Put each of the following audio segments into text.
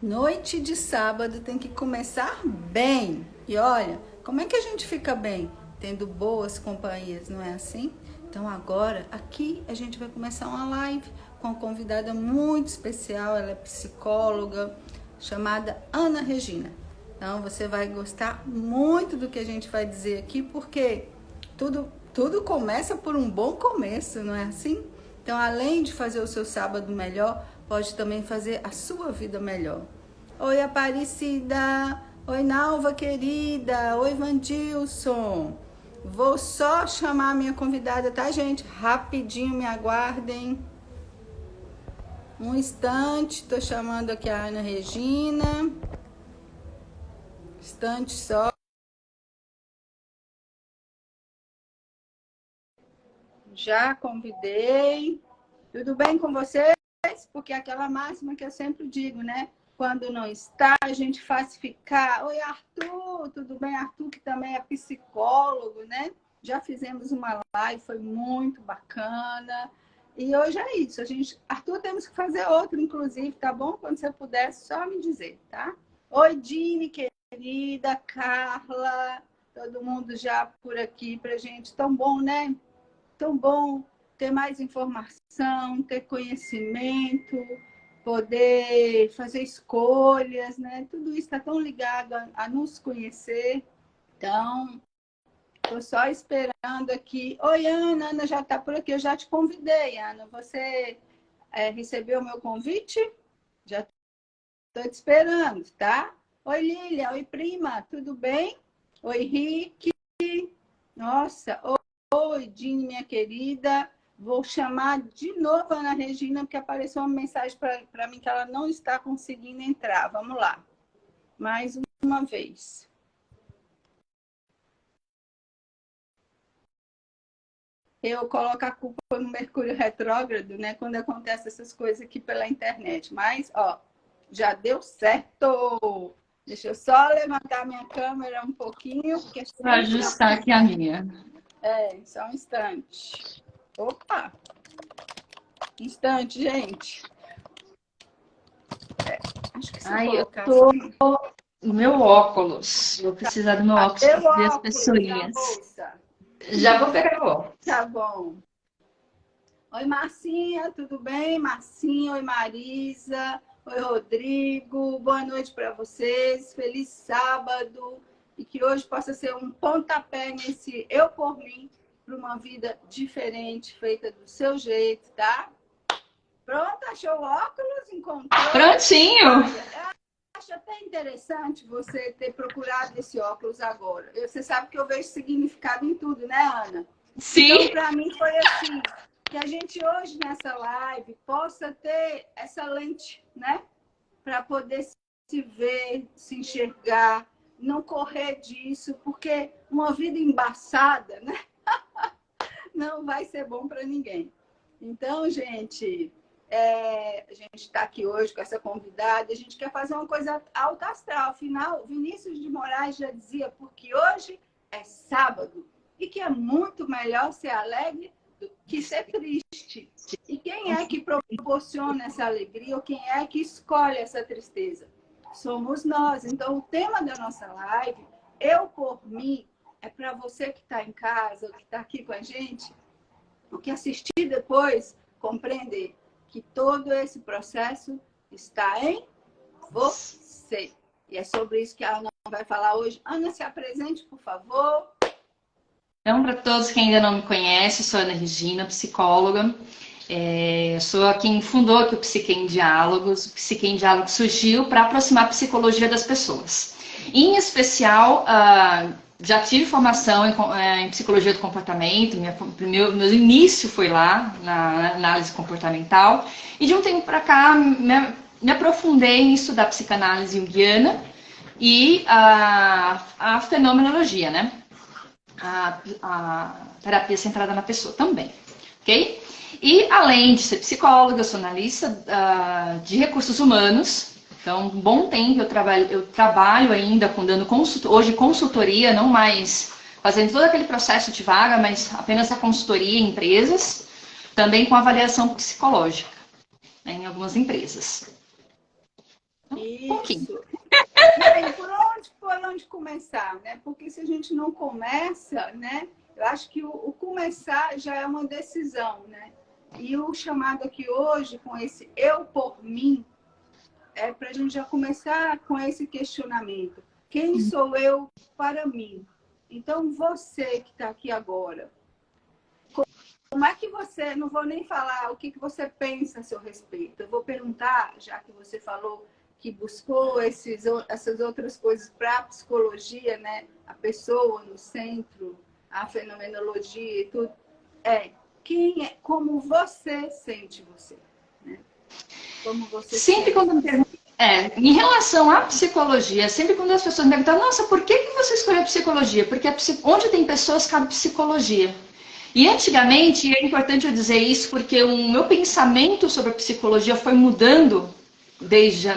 Noite de sábado tem que começar bem. E olha, como é que a gente fica bem? Tendo boas companhias, não é assim? Então agora, aqui a gente vai começar uma live com uma convidada muito especial. Ela é psicóloga, chamada Ana Regina. Então você vai gostar muito do que a gente vai dizer aqui, porque tudo começa por um bom começo, não é assim? Então, além de fazer o seu sábado melhor, pode também fazer a sua vida melhor. Oi, Aparecida. Oi, Nalva, querida. Oi, Vandilson. Vou só chamar a minha convidada, tá, gente? Rapidinho, me aguardem. Um instante, tô chamando aqui a Ana Regina. Instante só. Já convidei. Tudo bem com vocês? Porque aquela máxima que eu sempre digo, né? Quando não está, a gente faz ficar. Oi, Arthur, tudo bem? Arthur, que também é psicólogo, né? Já fizemos uma live, foi muito bacana. E hoje é isso. Arthur, temos que fazer outro, inclusive, tá bom? Quando você puder, só me dizer, tá? Oi, Dini, querida, Carla, todo mundo já por aqui pra gente. Tão bom, né? Tão bom ter mais informação, ter conhecimento, poder fazer escolhas, né? Tudo isso está tão ligado a nos conhecer. Então, estou só esperando aqui. Oi, Ana, Ana já está por aqui. Eu já te convidei, Ana. Você recebeu o meu convite? Já estou te esperando, tá? Oi, Lília. Oi, prima. Tudo bem? Oi, Rick. Nossa, oi, Dini, minha querida. Vou chamar de novo a Ana Regina, porque apareceu uma mensagem para mim que ela não está conseguindo entrar. Vamos lá. Mais uma vez. Eu coloco a culpa no Mercúrio retrógrado, né? Quando acontecem essas coisas aqui pela internet. Mas, ó, já deu certo. Deixa eu só levantar minha câmera um pouquinho, porque Vou ajustar aqui a minha. só um instante. Opa! Instante, gente. Acho que se eu Ai, eu colocar tô assim... no meu óculos. Vou precisar do meu óculos Cadê para o ver as óculos da pessoinhas. moça? Já vou pegar o óculos. Tá bom. Oi, Marcinha, tudo bem? Marcinha, oi, Marisa. Oi, Rodrigo. Boa noite para vocês. Feliz sábado. E que hoje possa ser um pontapé nesse eu por mim para uma vida diferente, feita do seu jeito, tá? Pronto, achou o óculos? Encontrou? Prontinho! Olha, eu acho até interessante você ter procurado esse óculos agora. Você sabe que eu vejo significado em tudo, né, Ana? Então, Sim! para mim, foi assim, que a gente hoje, nessa live, possa ter essa lente, né? Para poder se ver, se enxergar, não correr disso, porque uma vida embaçada, né? Não vai ser bom para ninguém. Então, gente, a gente está aqui hoje com essa convidada, a gente quer fazer uma coisa alta astral. Afinal, Vinícius de Moraes já dizia, porque hoje é sábado, e que é muito melhor ser alegre do que ser triste. E quem é que proporciona essa alegria, ou quem é que escolhe essa tristeza? Somos nós. Então, o tema da nossa live, eu por mim, é para você que está em casa, que está aqui com a gente, o que assistir depois, compreender que todo esse processo está em você. E é sobre isso que a Ana vai falar hoje. Ana, se apresente, por favor. Então, para todos que ainda não me conhecem, sou Ana Regina, psicóloga. Sou quem fundou aqui o Psique em Diálogos. O Psique em Diálogos surgiu para aproximar a psicologia das pessoas. Em especial, já tive formação em psicologia do comportamento, meu início foi lá, na análise comportamental, e de um tempo para cá me aprofundei em estudar psicanálise junguiana e a fenomenologia, né? A terapia centrada na pessoa também, ok? E além de ser psicóloga, eu sou analista de recursos humanos. Então, um bom tempo eu trabalho ainda dando hoje consultoria, não mais fazendo todo aquele processo de vaga, mas apenas a consultoria em empresas, também com avaliação psicológica, né, em algumas empresas. Um pouquinho. Isso. E aí, por onde começar, né? Porque se a gente não começa, né? Eu acho que o começar já é uma decisão, né? E o chamado aqui hoje, com esse eu por mim, é para a gente já começar com esse questionamento. Quem sou eu para mim? Então, você que está aqui agora, como é que você... Não vou nem falar o que você pensa a seu respeito. Eu vou perguntar, já que você falou que buscou essas outras coisas para a psicologia, né? A pessoa no centro, a fenomenologia e tudo. Como você sente você, né? Como você Sempre sente. quando me perguntam, em relação à psicologia, sempre quando as pessoas me perguntam, nossa, por que você escolheu psicologia? Porque onde tem pessoas, cabe psicologia. E antigamente, é importante eu dizer isso, porque o meu pensamento sobre a psicologia foi mudando desde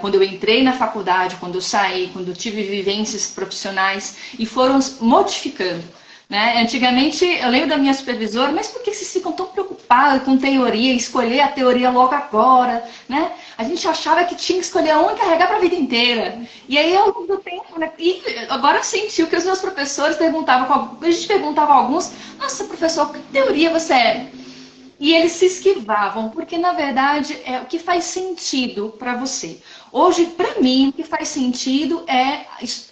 quando eu entrei na faculdade, quando eu saí, quando eu tive vivências profissionais, e foram modificando. Né? Antigamente, eu lembro da minha supervisora, mas por que vocês ficam tão preocupados com teoria, escolher a teoria logo agora? Né? A gente achava que tinha que escolher uma e carregar para a vida inteira. E aí, ao longo do tempo, né? E agora eu senti o que os meus professores perguntavam, a gente perguntava a alguns, nossa, professor, que teoria você é? E eles se esquivavam, porque na verdade é o que faz sentido para você. Hoje, para mim, o que faz sentido é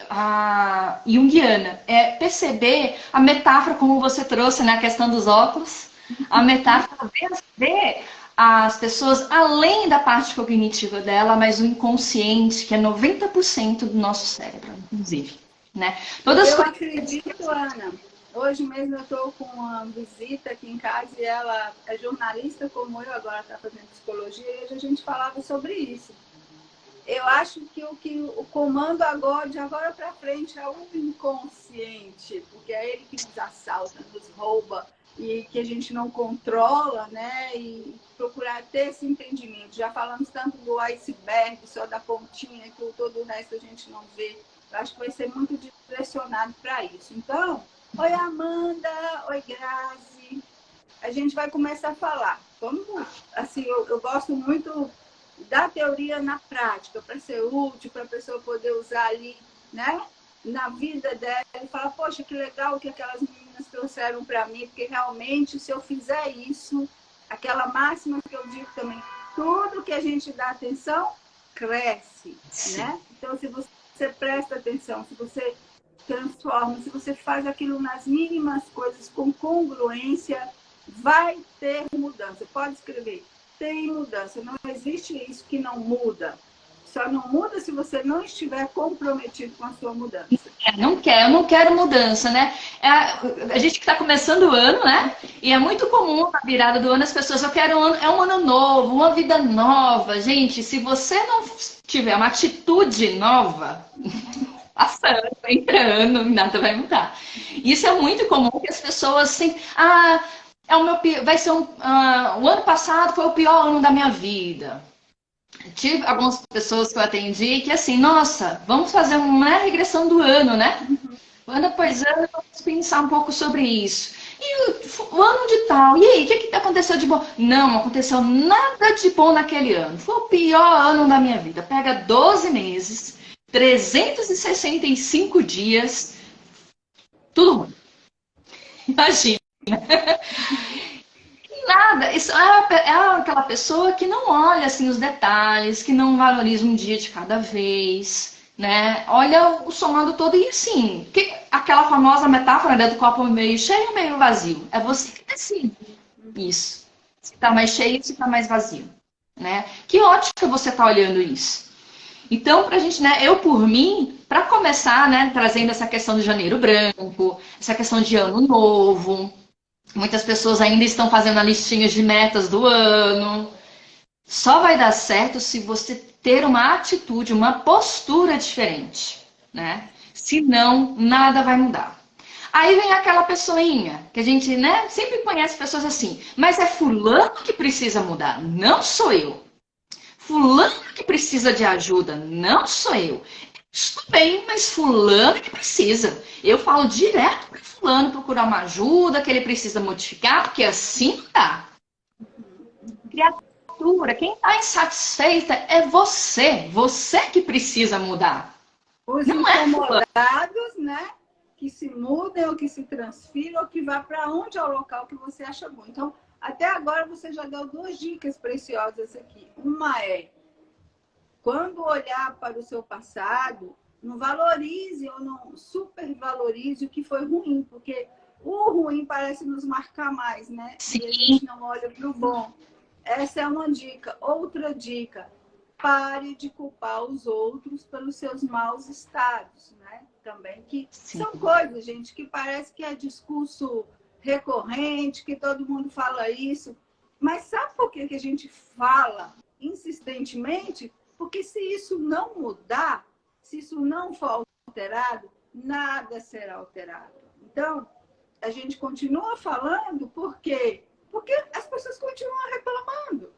a junguiana, é perceber a metáfora, como você trouxe na questão dos óculos, a metáfora ver as pessoas além da parte cognitiva dela, mas o inconsciente, que é 90% do nosso cérebro, inclusive. Né? Eu acredito, Ana. Hoje mesmo eu estou com uma visita aqui em casa e ela é jornalista como eu, agora está fazendo psicologia, e hoje a gente falava sobre isso. Eu acho que o comando agora, de agora para frente, é o inconsciente, porque é ele que nos assalta, nos rouba e que a gente não controla, né? E procurar ter esse entendimento. Já falamos tanto do iceberg, só da pontinha, que todo o resto a gente não vê. Eu acho que vai ser muito direcionado para isso. Então, oi Amanda, oi Grazi. A gente vai começar a falar. Vamos, assim, eu gosto muito da teoria na prática, para ser útil, para a pessoa poder usar ali, né, na vida dela e falar, poxa, que legal que aquelas meninas trouxeram para mim, porque realmente se eu fizer isso, aquela máxima que eu digo também, tudo que a gente dá atenção, cresce, né? Então, se você presta atenção, se você transforma, se você faz aquilo nas mínimas coisas com congruência, vai ter mudança. Pode escrever. Tem mudança, não existe isso que não muda. Só não muda se você não estiver comprometido com a sua mudança. Eu não quero mudança, né? A gente que está começando o ano, né? E é muito comum na virada do ano as pessoas, eu quero um ano novo, uma vida nova. Gente, se você não tiver uma atitude nova, passa ano, entra ano, nada vai mudar. Isso é muito comum que as pessoas sempre. Vai ser o ano passado foi o pior ano da minha vida. Tive algumas pessoas que eu atendi que assim, nossa, vamos fazer uma regressão do ano, né? Ano após ano, vamos pensar um pouco sobre isso. E o ano de tal, e aí, o que aconteceu de bom? Não aconteceu nada de bom naquele ano. Foi o pior ano da minha vida. Pega 12 meses, 365 dias, tudo ruim. Imagina. Nada, isso é aquela pessoa que não olha assim os detalhes, que não valoriza um dia de cada vez, né? Olha o somado todo e assim, aquela famosa metáfora, né, do copo meio cheio ou meio vazio. É você que decide isso. Se tá mais cheio, se tá mais vazio, né? Que ótica você tá olhando isso. Então, pra gente, né, eu por mim, para começar, né, trazendo essa questão do janeiro branco, essa questão de ano novo. Muitas pessoas ainda estão fazendo a listinha de metas do ano. Só vai dar certo se você ter uma atitude, uma postura diferente, né? Senão, nada vai mudar. Aí vem aquela pessoinha que a gente, né, sempre conhece pessoas assim. Mas é fulano que precisa mudar, não sou eu. Fulano que precisa de ajuda, não sou eu. Tudo bem, mas fulano que precisa. Eu falo direto para fulano procurar uma ajuda que ele precisa modificar, porque assim não dá. altura. Quem está insatisfeita é você. Você que precisa mudar. Os Não é incomodados, né? Que se mudem ou que se transfiram ou que vá para onde é o local que você acha bom. Então, até agora você já deu 2 dicas preciosas aqui. Uma é, quando olhar para o seu passado, não valorize ou não supervalorize o que foi ruim, porque o ruim parece nos marcar mais, né? Sim. E a gente não olha para o bom. Essa é uma dica. Outra dica, pare de culpar os outros pelos seus maus estados, né? Também que Sim. são coisas, gente, que parece que é discurso recorrente, que todo mundo fala isso. Mas sabe por que a gente fala insistentemente? Porque se isso não mudar, se isso não for alterado, nada será alterado. Então, a gente continua falando por quê? Porque as pessoas continuam reclamando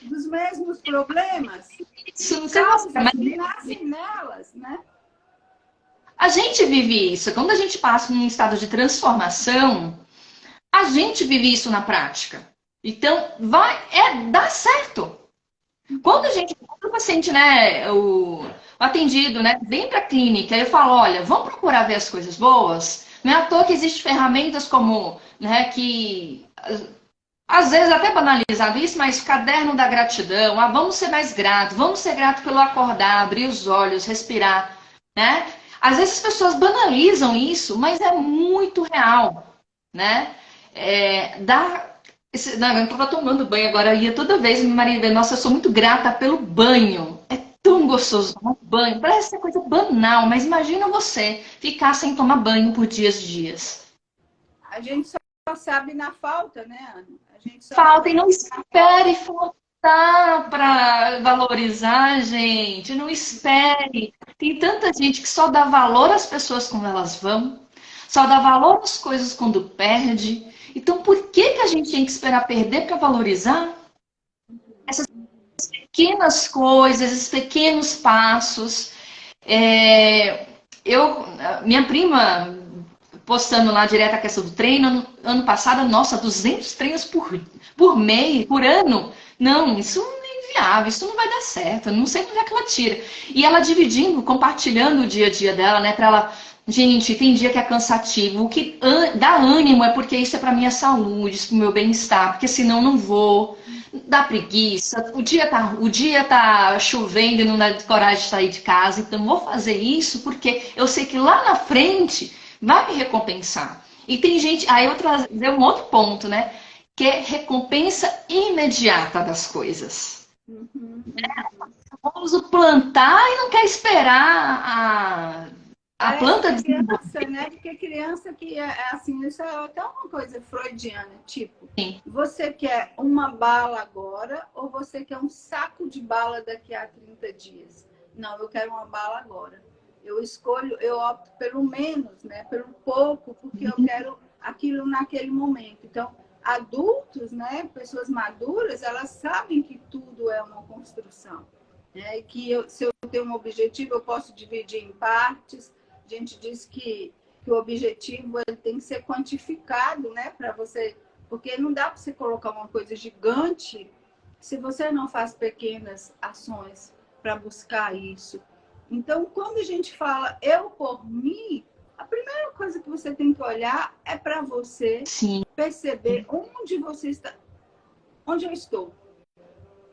dos mesmos problemas, Isso, causas que nascem nelas, né? A gente vive isso. Quando a gente passa num estado de transformação, a gente vive isso na prática. Então, dá certo. Quando o paciente, né, o atendido, né, vem para a clínica, eu falo, olha, vamos procurar ver as coisas boas. Não é à toa que existem ferramentas como, né, que às vezes até banalizado isso, mas caderno da gratidão, vamos ser mais grato, vamos ser grato pelo acordar, abrir os olhos, respirar, né? Às vezes as pessoas banalizam isso, mas é muito real, né? Não, eu estava tomando banho agora, ia toda vez meu marido ver, nossa, eu sou muito grata pelo banho. É tão gostoso tomar banho. Parece ser coisa banal, mas imagina você ficar sem tomar banho por dias e dias. A gente só sabe na falta, né, Ana? A gente só Falta e não espere faltar para valorizar, gente. Não espere. Tem tanta gente que só dá valor às pessoas quando elas vão, só dá valor às coisas quando perde. Então, por que a gente tem que esperar perder para valorizar? Essas pequenas coisas, esses pequenos passos. Minha prima postando lá direto a questão do treino, ano passado, nossa, 200 treinos por mês, por ano. Não, isso não é inviável, isso não vai dar certo, eu não sei onde é que ela tira. E ela dividindo, compartilhando o dia a dia dela, né, pra ela, gente, tem dia que é cansativo, o que dá ânimo é porque isso é pra minha saúde, isso é pro meu bem-estar, porque senão não vou. Dá preguiça, o dia tá chovendo e não dá coragem de sair de casa, então vou fazer isso porque eu sei que lá na frente vai me recompensar. E tem gente, aí eu trazer um outro ponto, né? Que é recompensa imediata das coisas. Vamos plantar e não quer esperar a planta desenvolver, né? Porque criança que é assim, isso é até uma coisa freudiana, tipo, sim, você quer uma bala agora ou você quer um saco de bala daqui a 30 dias? Não, eu quero uma bala agora. Eu escolho, eu opto pelo menos, né? Pelo pouco, porque eu quero aquilo naquele momento. Então, adultos, né? Pessoas maduras, elas sabem que tudo é uma construção. Né? Que se eu tenho um objetivo, eu posso dividir em partes. A gente diz que o objetivo ele tem que ser quantificado, né? Para você, porque não dá para você colocar uma coisa gigante se você não faz pequenas ações para buscar isso. Então, quando a gente fala eu por mim, a primeira coisa que você tem que olhar é para você, sim, perceber onde você está, onde eu estou,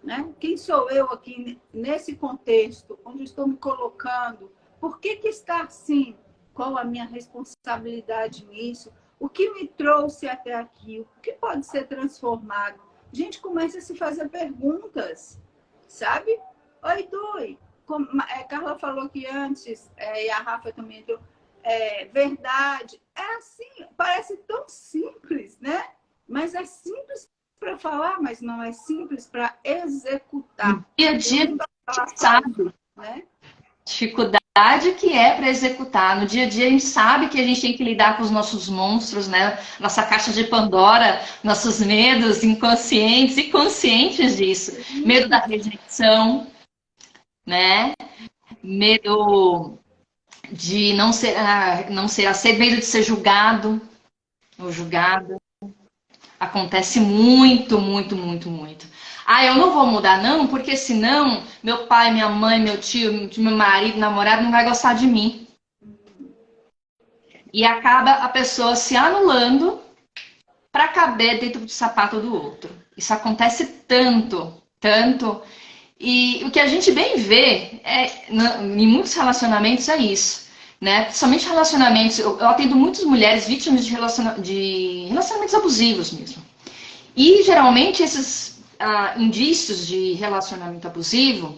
né? Quem sou eu aqui nesse contexto, onde eu estou me colocando, por que está assim, qual a minha responsabilidade nisso, o que me trouxe até aqui, o que pode ser transformado. A gente começa a se fazer perguntas, sabe? Oi, Dui. Carla falou que antes, e a Rafa também entrou, verdade. É assim, parece tão simples, né? Mas é simples para falar, mas não é simples para executar. No dia a dia, sabe, né? Dificuldade que é para executar. No dia a dia, a gente sabe que a gente tem que lidar com os nossos monstros, né? Nossa caixa de Pandora, nossos medos inconscientes e conscientes disso. Medo da rejeição, né? Medo de não ser aceito, medo de ser julgado ou julgada. Acontece muito, muito, muito, muito. Ah, eu não vou mudar não, porque senão meu pai, minha mãe, meu tio, meu marido, namorado não vai gostar de mim. E acaba a pessoa se anulando para caber dentro do sapato do outro. Isso acontece tanto, tanto. E o que a gente bem vê em muitos relacionamentos é isso. Né? Somente relacionamentos, eu atendo muitas mulheres vítimas de relacionamentos abusivos mesmo. E geralmente esses indícios de relacionamento abusivo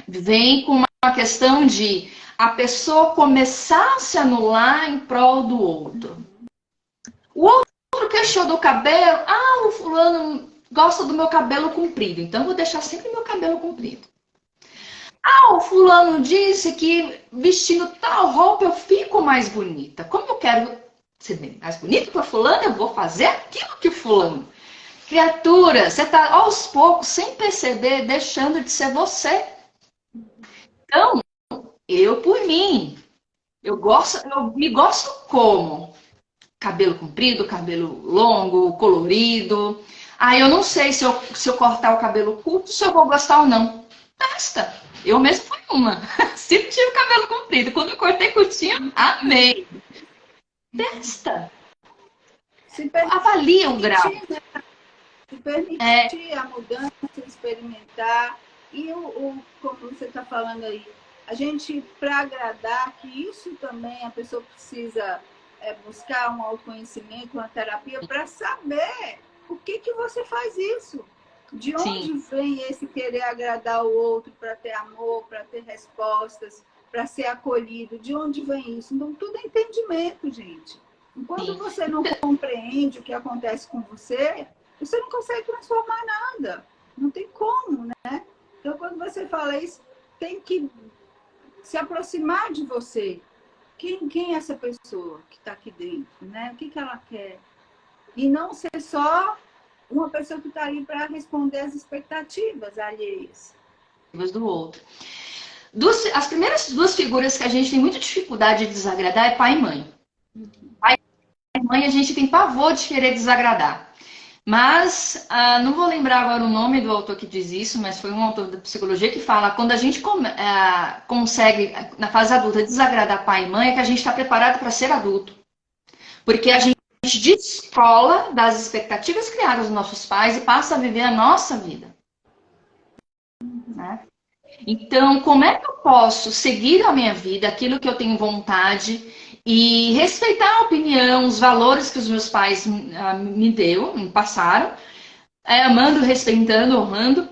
vêm com uma questão de a pessoa começar a se anular em prol do outro. O outro queixou do cabelo, o fulano gosta do meu cabelo comprido, então eu vou deixar sempre meu cabelo comprido. O fulano disse que vestindo tal roupa eu fico mais bonita. Como eu quero ser mais bonita que o fulano, eu vou fazer aquilo que o fulano. Criatura, você está aos poucos, sem perceber, deixando de ser você. Então, eu por mim, eu me gosto como? Cabelo comprido, cabelo longo, colorido. Eu não sei se eu cortar o cabelo curto, se eu vou gostar ou não. Testa. Eu mesmo fui uma. Sempre tive o cabelo comprido. Quando eu cortei curtinho, amei. Testa. Avalia o grau. Né? Se permitir a mudança, experimentar. E como você está falando aí, a gente, para agradar, que isso também a pessoa precisa buscar um autoconhecimento, uma terapia, para saber por que você faz isso. De onde vem esse querer agradar o outro para ter amor, para ter respostas, para ser acolhido? De onde vem isso? Então, tudo é entendimento, gente. Enquanto você não compreende o que acontece com você, você não consegue transformar nada. Não tem como, né? Então, quando você fala isso, tem que se aproximar de você. Quem é essa pessoa que está aqui dentro, né? O que ela quer? E não ser só uma pessoa que está ali para responder às expectativas alheias. Do outro. As primeiras duas figuras que a gente tem muita dificuldade de desagradar é pai e mãe. Pai e mãe a gente tem pavor de querer desagradar. Mas, não vou lembrar agora o nome do autor que diz isso, mas foi um autor da psicologia que fala quando a gente consegue, na fase adulta, desagradar pai e mãe, é que a gente está preparado para ser adulto. Porque a gente descola das expectativas criadas dos nossos pais e passa a viver a nossa vida. Né? Então, como é que eu posso seguir a minha vida, aquilo que eu tenho vontade e respeitar a opinião, os valores que os meus pais me passaram, amando, respeitando, honrando,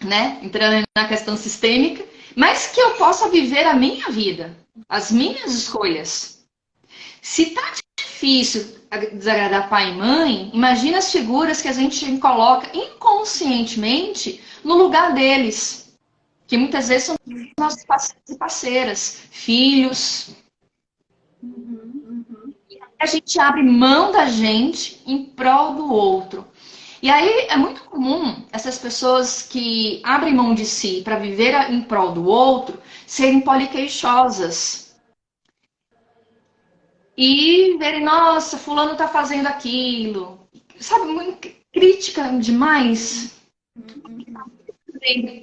né? Entrando na questão sistêmica, mas que eu possa viver a minha vida, as minhas escolhas. Se tá difícil desagradar pai e mãe, imagina as figuras que a gente coloca inconscientemente no lugar deles, que muitas vezes são nossos parceiros e parceiras, filhos. A gente abre mão da gente em prol do outro. E aí é muito comum essas pessoas que abrem mão de si para viver em prol do outro serem poliqueixosas. E verem, nossa, fulano tá fazendo aquilo. Sabe, muito crítica demais.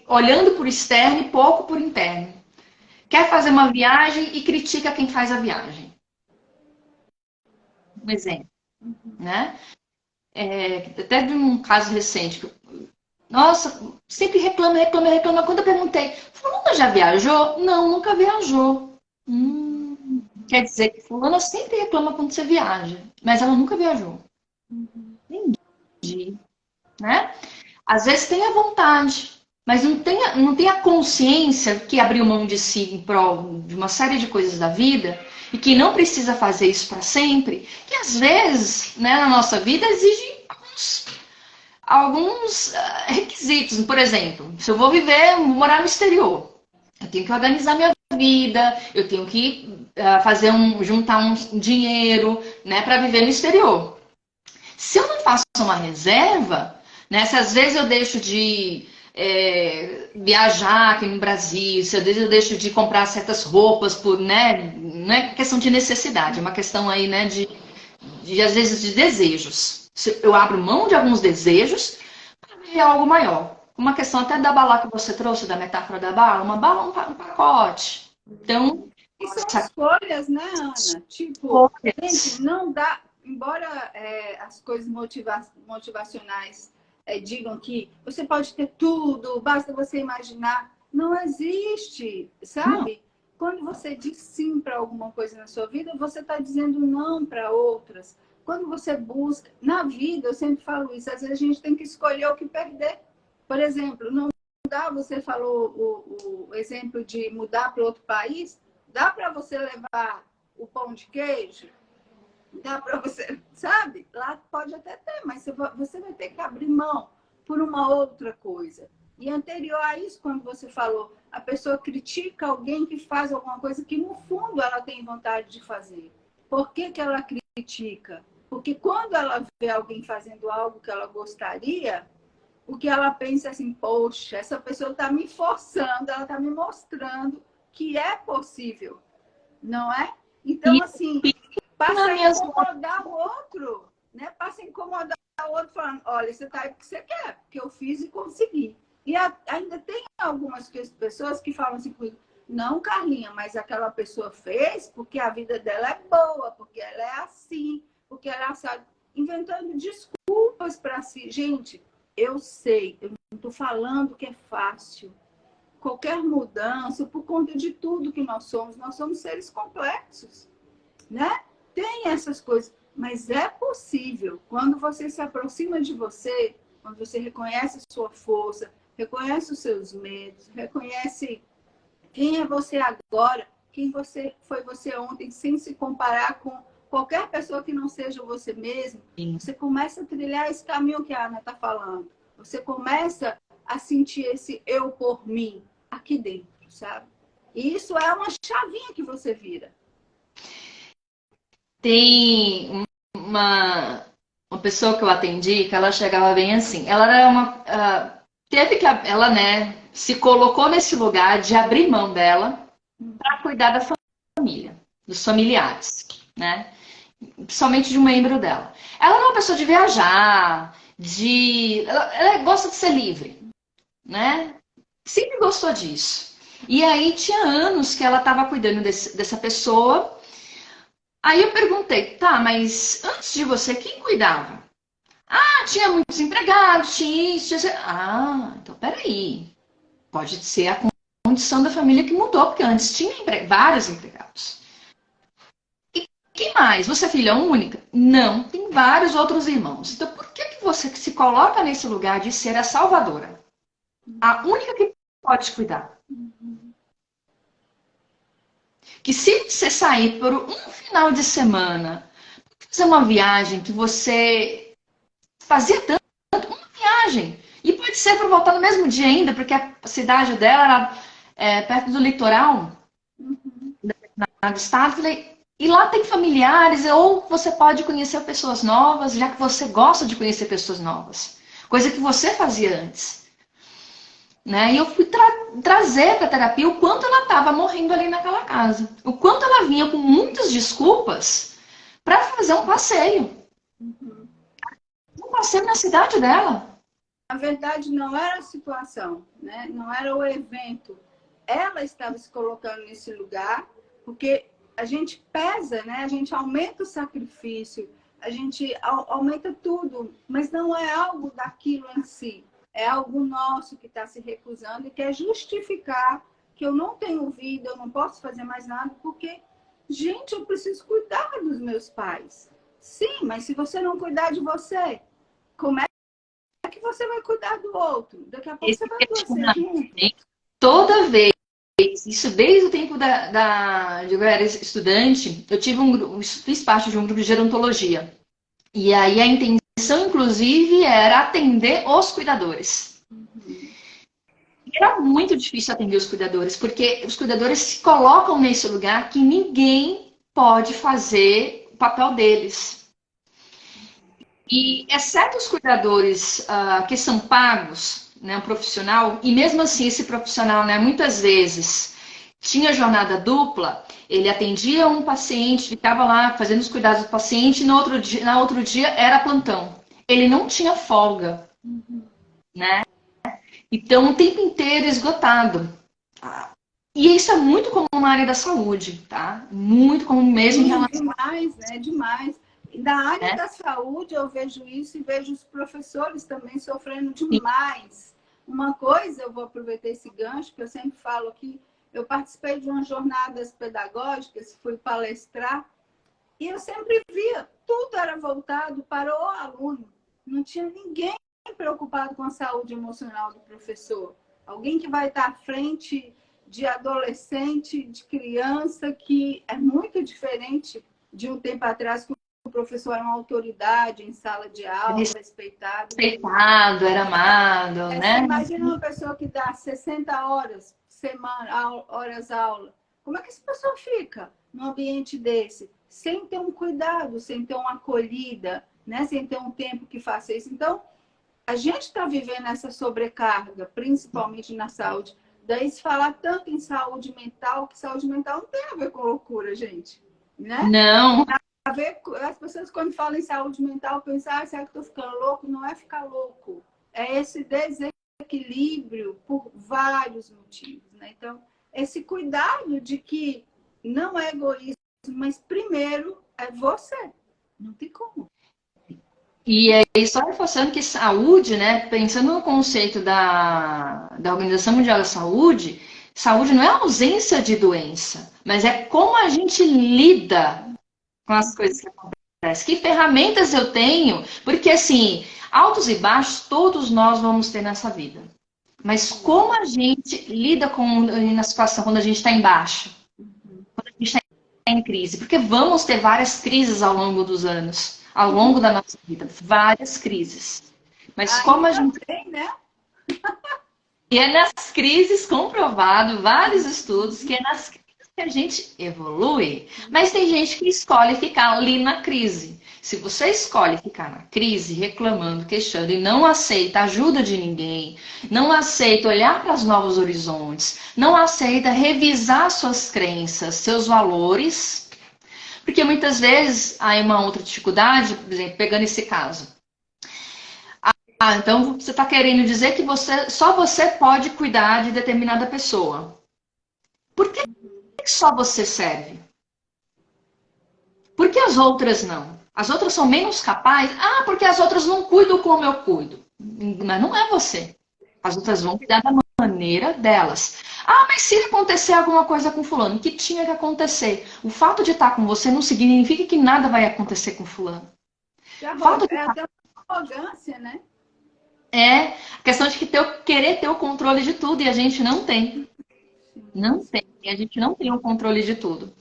Olhando por externo e pouco por interno. Quer fazer uma viagem e critica quem faz a viagem. Um exemplo. Né? Até de um caso recente. Nossa, sempre reclama. Quando eu perguntei, fulano já viajou? Não, nunca viajou. Quer dizer que fulana sempre reclama quando você viaja, mas ela nunca viajou. Entendi. Né? Às vezes tem a vontade, mas não tem a consciência que abriu mão de si em prol de uma série de coisas da vida e que não precisa fazer isso para sempre, que às vezes, né, na nossa vida exige alguns requisitos. Por exemplo, se eu vou morar no exterior, eu tenho que organizar minha vida, eu tenho que juntar um dinheiro, né, para viver no exterior. Se eu não faço uma reserva, né, se às vezes eu deixo de viajar aqui no Brasil, se às vezes eu deixo de comprar certas roupas não é questão de necessidade, é uma questão aí, né, de às vezes de desejos. Eu abro mão de alguns desejos para viver algo maior. Uma questão até da bala que você trouxe, da metáfora da bala, uma bala é um pacote. Então, E são escolhas, né, Ana? Tipo, gente, não dá. Embora as coisas motivacionais digam que você pode ter tudo, basta você imaginar, não existe, sabe? Não. Quando você diz sim para alguma coisa na sua vida, você está dizendo não para outras. Quando você busca, na vida, eu sempre falo isso, às vezes a gente tem que escolher o que perder. Por exemplo, não dá, você falou o exemplo de mudar para outro país, dá para você levar o pão de queijo? Dá para você, sabe? Lá pode até ter, mas você vai ter que abrir mão por uma outra coisa. E anterior a isso, quando você falou, a pessoa critica alguém que faz alguma coisa que, no fundo, ela tem vontade de fazer. Por que que ela critica? Porque quando ela vê alguém fazendo algo que ela gostaria, o que ela pensa é assim, poxa, essa pessoa está me forçando, ela está me mostrando que é possível, não é? Então, assim, passa a incomodar o outro, né? Passa a incomodar o outro falando, olha, você está aí porque você quer, porque eu fiz e consegui. E ainda tem algumas pessoas que falam assim comigo, não, Carlinha, mas aquela pessoa fez porque a vida dela é boa, porque ela é assim, porque ela é assim, inventando desculpas para si. Gente, eu sei, eu não estou falando que é fácil. Qualquer mudança, por conta de tudo que nós somos seres complexos, né? Tem essas coisas, mas é possível. Quando você se aproxima de você, quando você reconhece a sua força, reconhece os seus medos, reconhece quem é você agora, quem foi você ontem, sem se comparar com qualquer pessoa que não seja você mesmo, você começa a trilhar esse caminho que a Ana está falando. Você começa a sentir esse eu por mim aqui dentro, sabe? E isso é uma chavinha que você vira. Tem uma pessoa que eu atendi que ela chegava bem assim. Ela era ela, né, se colocou nesse lugar de abrir mão dela para cuidar da família, dos familiares, né? Principalmente de um membro dela. Ela é uma pessoa de viajar, ela gosta de ser livre, né? Sempre gostou disso. E aí tinha anos que ela estava cuidando dessa pessoa. Aí eu perguntei, tá, mas antes de você, quem cuidava? Ah, tinha muitos empregados, tinha isso, tinha... Ah, então peraí. Pode ser a condição da família que mudou, porque antes tinha vários empregados. E quem mais? Você é filha única? Não, tem vários outros irmãos. Então por que você se coloca nesse lugar de ser a salvadora? A única que pode cuidar. Que se você sair por um final de semana, fazer uma viagem que você fazia tanto, uma viagem. E pode ser para voltar no mesmo dia ainda, porque a cidade dela era perto do litoral do estado. E lá tem familiares, ou você pode conhecer pessoas novas, já que você gosta de conhecer pessoas novas. Coisa que você fazia antes. Né? E eu fui trazer para a terapia o quanto ela estava morrendo ali naquela casa. O quanto ela vinha com muitas desculpas para fazer um passeio. Um passeio na cidade dela. Na verdade, não era a situação, né? Não era o evento. Ela estava se colocando nesse lugar, porque a gente pesa, né? A gente aumenta o sacrifício, a gente aumenta tudo, mas não é algo daquilo em si. É algo nosso que está se recusando e quer justificar que eu não tenho vida, eu não posso fazer mais nada, porque, gente, eu preciso cuidar dos meus pais. Sim, mas se você não cuidar de você, como é que você vai cuidar do outro? Daqui a pouco você vai adoecer junto. Toda vez, isso desde o tempo de eu era estudante, fiz parte de um grupo de gerontologia. E aí a intenção, inclusive, era atender os cuidadores. Era muito difícil atender os cuidadores, porque os cuidadores se colocam nesse lugar que ninguém pode fazer o papel deles. E, exceto os cuidadores que são pagos, né, um profissional, e mesmo assim esse profissional, né, muitas vezes tinha jornada dupla, ele atendia um paciente, ficava lá fazendo os cuidados do paciente, e no outro dia era plantão. ele não tinha folga, né? Então, o tempo inteiro esgotado. E isso é muito comum na área da saúde, tá? Muito comum mesmo em relação Demais, né? Demais. E na área né? da saúde eu vejo isso e vejo os professores também sofrendo demais. Uma coisa, eu vou aproveitar esse gancho, que eu sempre falo aqui, eu participei de umas jornadas pedagógicas, fui palestrar, e eu sempre via, tudo era voltado para o aluno. Não tinha ninguém preocupado com a saúde emocional do professor. Alguém que vai estar à frente de adolescente, de criança, que é muito diferente de um tempo atrás, que o professor era uma autoridade em sala de aula, respeitado. Respeitado, era amado, Você né? imagina uma pessoa que dá 60 horas semana, horas aula. Como é que essa pessoa fica num ambiente desse? Sem ter um cuidado, sem ter uma acolhida, né? Sem ter um tempo que faça isso. Então, a gente está vivendo essa sobrecarga, principalmente na saúde. Daí se falar tanto em saúde mental, que saúde mental não tem a ver com loucura, gente. Né? Não, A ver, as pessoas, quando falam em saúde mental, pensam, ah, será que estou ficando louco? Não é ficar louco. É esse desequilíbrio por vários motivos. Né? Então, esse cuidado de que não é egoísmo, mas primeiro é você. Não tem como. e aí só reforçando que saúde, né? Pensando no conceito da Organização Mundial da Saúde, saúde não é ausência de doença, mas é como a gente lida com as coisas que acontecem. Que ferramentas eu tenho? Porque assim, altos e baixos todos nós vamos ter nessa vida. Mas como a gente lida na situação quando a gente está em baixa, quando a gente está em crise? Porque vamos ter várias crises ao longo dos anos, ao longo da nossa vida, várias crises. Mas como a Ainda gente. tem, né? E é nas crises comprovado, vários estudos, que é nas crises que a gente evolui. Mas tem gente que escolhe ficar ali na crise. Se você escolhe ficar na crise, reclamando, queixando e não aceita ajuda de ninguém, não aceita olhar para os novos horizontes, não aceita revisar suas crenças, seus valores, porque muitas vezes há uma outra dificuldade, por exemplo, pegando esse caso. Ah, então você está querendo dizer que só você pode cuidar de determinada pessoa. Por que só você serve? Por que as outras não? As outras são menos capazes? Ah, porque as outras não cuidam como eu cuido. Mas não é você. As outras vão cuidar da maneira delas. Ah, mas se acontecer alguma coisa com fulano, o que tinha que acontecer? O fato de estar com você não significa que nada vai acontecer com fulano. O fato de É até uma arrogância, né? é a questão de querer ter o controle de tudo e a gente não tem. Não tem. A gente não tem o controle de tudo.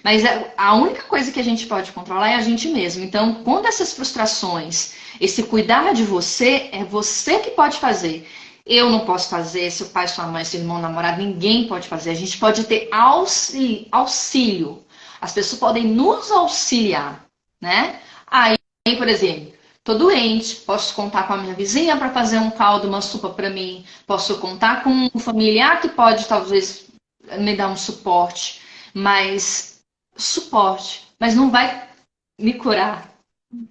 Mas a única coisa que a gente pode controlar é a gente mesmo. Então, quando essas frustrações, esse cuidar de você, é você que pode fazer. Eu não posso fazer, seu pai, sua mãe, seu irmão, namorado, ninguém pode fazer. A gente pode ter auxílio. As pessoas podem nos auxiliar, né? Aí, por exemplo, tô doente, posso contar com a minha vizinha para fazer um caldo, uma sopa para mim. Posso contar com um familiar que pode talvez me dar um suporte, mas não vai me curar,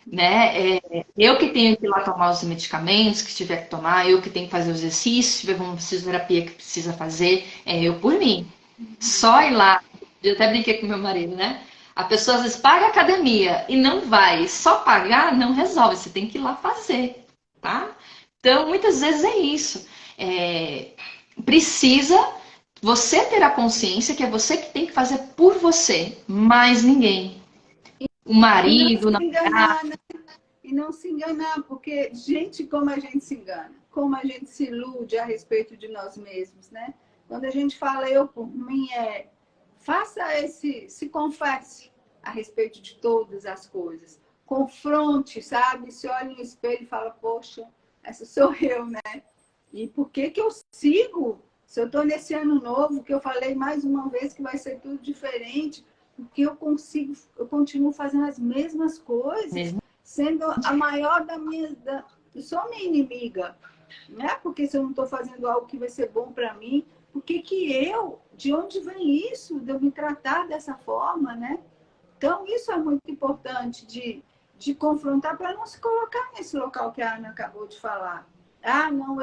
né? Eu que tenho que ir lá tomar os medicamentos que tiver que tomar, eu que tenho que fazer o exercício, se tiver uma fisioterapia que precisa fazer, é eu por mim. Só ir lá, eu até brinquei com meu marido, né? A pessoa às vezes paga a academia e não vai, só pagar não resolve, você tem que ir lá fazer, tá? Então, muitas vezes é isso. Precisa você ter a consciência que é você que tem que fazer por você, mais ninguém. O E não marido, se o namorado. enganar, né? E não se enganar, porque, gente, como a gente se engana, como a gente se ilude a respeito de nós mesmos, né? Quando a gente fala eu por mim, se confesse a respeito de todas as coisas. Confronte, sabe? Se olha no espelho e fala, poxa, essa sou eu, né? E por que que eu sigo? Se eu estou nesse ano novo, que eu falei mais uma vez que vai ser tudo diferente, porque eu continuo fazendo as mesmas coisas, Mesmo. sendo a maior eu sou minha inimiga, né? Porque se eu não estou fazendo algo que vai ser bom para mim, por que que de onde vem isso, de eu me tratar dessa forma, né? Então, isso é muito importante de de confrontar para não se colocar nesse local que a Ana acabou de falar. Ah, não,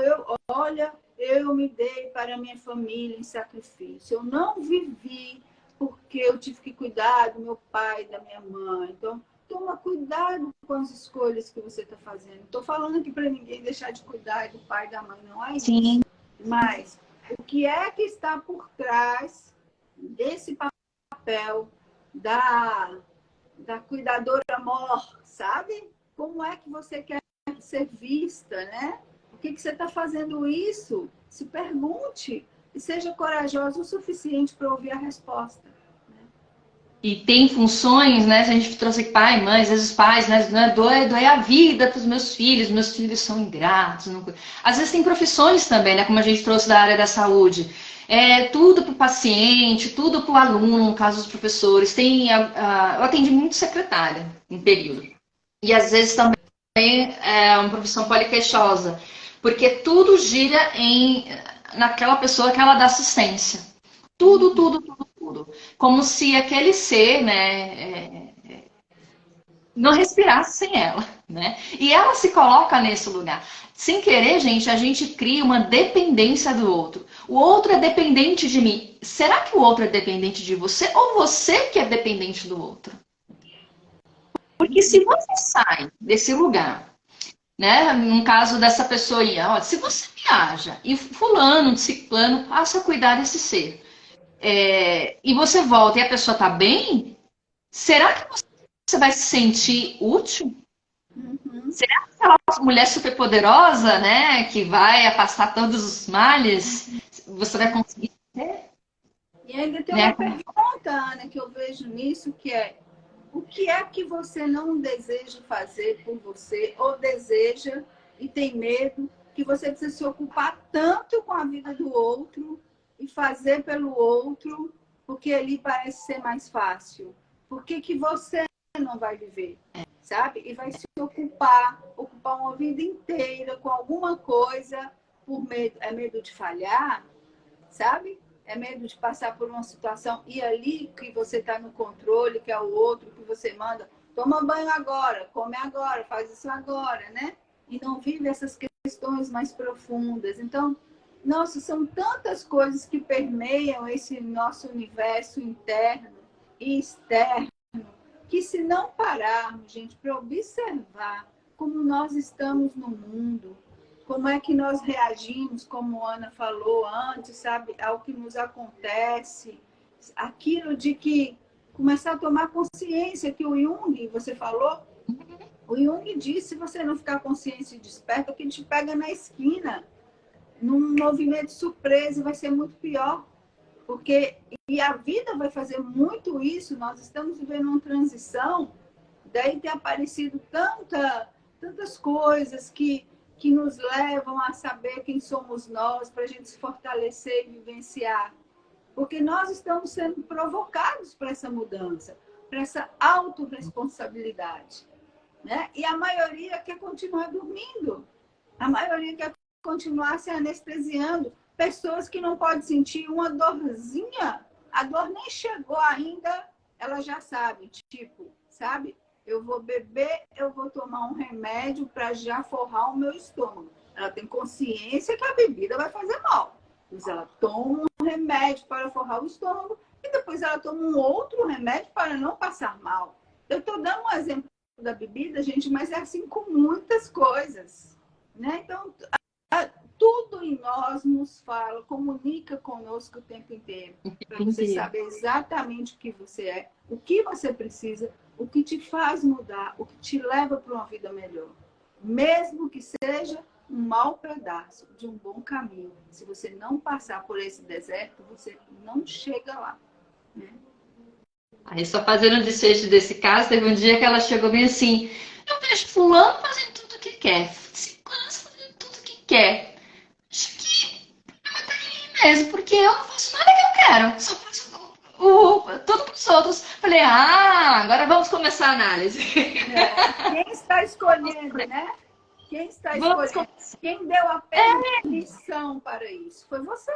olha, eu me dei para a minha família em sacrifício. Eu não vivi porque eu tive que cuidar do meu pai, da minha mãe. Então, toma cuidado com as escolhas que você está fazendo. Estou falando aqui para ninguém deixar de cuidar do pai e da mãe, não é isso. Sim. Mas o que é que está por trás desse papel da cuidadora mor, sabe? Como é que você quer ser vista, né? Por que você está fazendo isso? Se pergunte e seja corajosa o suficiente para ouvir a resposta. Né? E tem funções, né? Se a gente trouxe pai, mãe, às vezes os pais, né? Doer a vida para os meus filhos são ingratos. Não... Às vezes tem profissões também, né? Como a gente trouxe da área da saúde. Tudo para o paciente, tudo para o aluno, no caso dos professores. Eu atendi muito secretária em período. E às vezes também é uma profissão poliqueixosa, porque tudo gira naquela pessoa que ela dá assistência. Tudo. Como se aquele ser, né, não respirasse sem ela, né? E ela se coloca nesse lugar. Sem querer, gente, a gente cria uma dependência do outro. O outro é dependente de mim. Será que o outro é dependente de você ou você que é dependente do outro? Porque se você sai desse lugar, né? No caso dessa pessoa aí, ó, se você viaja e fulano, ciclano, passa a cuidar desse ser, e você volta e a pessoa tá bem, será que você vai se sentir útil? Uhum. Será que aquela mulher superpoderosa, né, que vai afastar todos os males, você vai conseguir ter? E ainda tem Né? uma pergunta, Ana, que eu vejo nisso, que é: o que é que você não deseja fazer por você, ou deseja e tem medo que você precisa se ocupar tanto com a vida do outro e fazer pelo outro, porque ali parece ser mais fácil? Por que você não vai viver, sabe? E vai se ocupar uma vida inteira com alguma coisa por medo. É medo de falhar, sabe? É medo de passar por uma situação e ali que você está no controle, que é o outro, que você manda, toma banho agora, come agora, faz isso agora, né? E não vive essas questões mais profundas. Então, nossa, são tantas coisas que permeiam esse nosso universo interno e externo, que se não pararmos, gente, para observar como nós estamos no mundo, como é que nós reagimos, como a Ana falou antes, sabe, ao que nos acontece, aquilo de que começar a tomar consciência, que o Jung, você falou, o Jung disse: se você não ficar consciente e desperto, que te pega na esquina, num movimento de surpresa, vai ser muito pior. Porque, e a vida vai fazer muito isso, nós estamos vivendo uma transição, daí tem aparecido tantas coisas que nos levam a saber quem somos nós, para a gente se fortalecer e vivenciar. Porque nós estamos sendo provocados para essa mudança, para essa autorresponsabilidade. Né? E a maioria quer continuar dormindo. A maioria quer continuar se anestesiando. Pessoas que não podem sentir uma dorzinha, a dor nem chegou ainda, ela já sabe, tipo, sabe? Eu vou beber, eu vou tomar um remédio para já forrar o meu estômago. Ela tem consciência que a bebida vai fazer mal. Mas ela toma um remédio para forrar o estômago e depois ela toma um outro remédio para não passar mal. Eu estou dando um exemplo da bebida, gente, mas é assim com muitas coisas. Né? Então, tudo em nós nos fala, comunica conosco o tempo inteiro. Para você saber exatamente o que você é, o que você precisa, o que te faz mudar, o que te leva para uma vida melhor. Mesmo que seja um mau pedaço de um bom caminho. Se você não passar por esse deserto, você não chega lá. Né? Aí, só fazendo um desfecho desse caso, teve um dia que ela chegou bem assim: eu vejo fulano fazendo tudo o que quer, ciclano fazendo tudo o que quer. Acho que é mesmo, porque eu não faço nada que eu quero, só faço tudo para os outros. Falei, agora vamos começar a análise. Quem está escolhendo, né? Quem está escolhendo? Quem deu a permissão para isso? Foi você.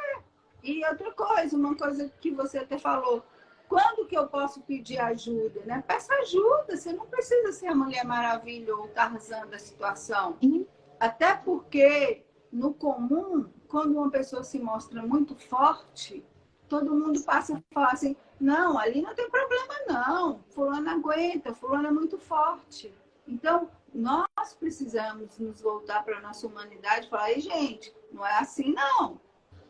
E outra coisa, uma coisa que você até falou, quando que eu posso pedir ajuda, né? Peça ajuda, você não precisa ser a Mulher Maravilha ou o Tarzan da situação. Até porque, no comum, quando uma pessoa se mostra muito forte, todo mundo passa a falar assim, não, ali não tem problema não, fulano aguenta, fulano é muito forte. Então, nós precisamos nos voltar para a nossa humanidade e falar, ei, gente, não é assim não.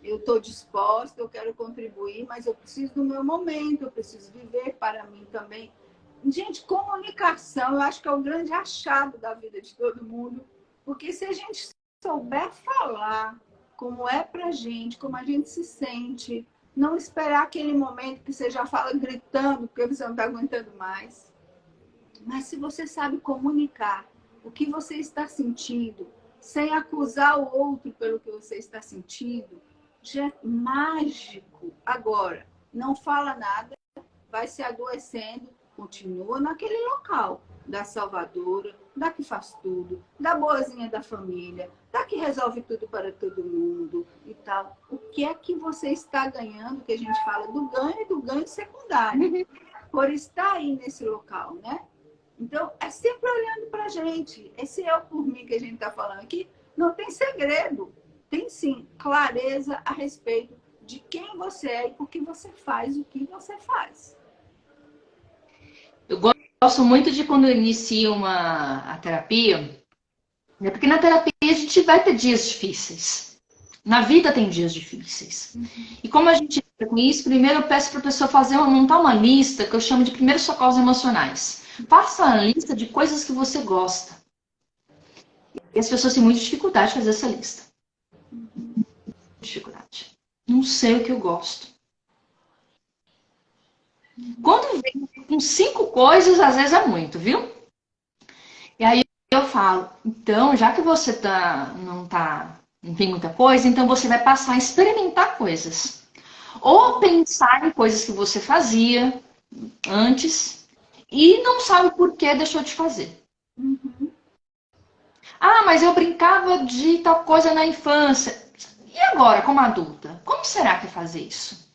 Eu estou disposta, eu quero contribuir, mas eu preciso do meu momento, eu preciso viver para mim também. Gente, comunicação, eu acho que é o grande achado da vida de todo mundo, porque se a gente souber falar como é pra gente, como a gente se sente, não esperar aquele momento que você já fala gritando, porque você não está aguentando mais. Mas se você sabe comunicar o que você está sentindo, sem acusar o outro pelo que você está sentindo, já é mágico. Agora, não fala nada, vai se adoecendo, continua naquele local da salvadora, da que faz tudo, da boazinha da família, da que resolve tudo para todo mundo e tal. O que é que você está ganhando, que a gente fala do ganho e do ganho secundário, por estar aí nesse local, né? Então, é sempre olhando para a gente. Esse eu por mim que a gente está falando aqui, não tem segredo. Tem sim clareza a respeito de quem você é e por que você faz o que você faz. Eu gosto muito de quando eu inicio a terapia, né? Porque na terapia a gente vai ter dias difíceis. Na vida tem dias difíceis. E como a gente lida com isso, primeiro eu peço para a pessoa montar uma lista que eu chamo de primeiros socorros emocionais. Faça uma lista de coisas que você gosta. E as pessoas têm muita dificuldade de fazer essa lista. Dificuldade. Não sei o que eu gosto. Quando vem com 5 coisas, às vezes é muito, viu? E aí eu falo, então, já que você não tem muita coisa, então você vai passar a experimentar coisas. Ou pensar em coisas que você fazia antes e não sabe por que deixou de fazer. Ah, mas eu brincava de tal coisa na infância. E agora, como adulta? Como será que é fazer isso?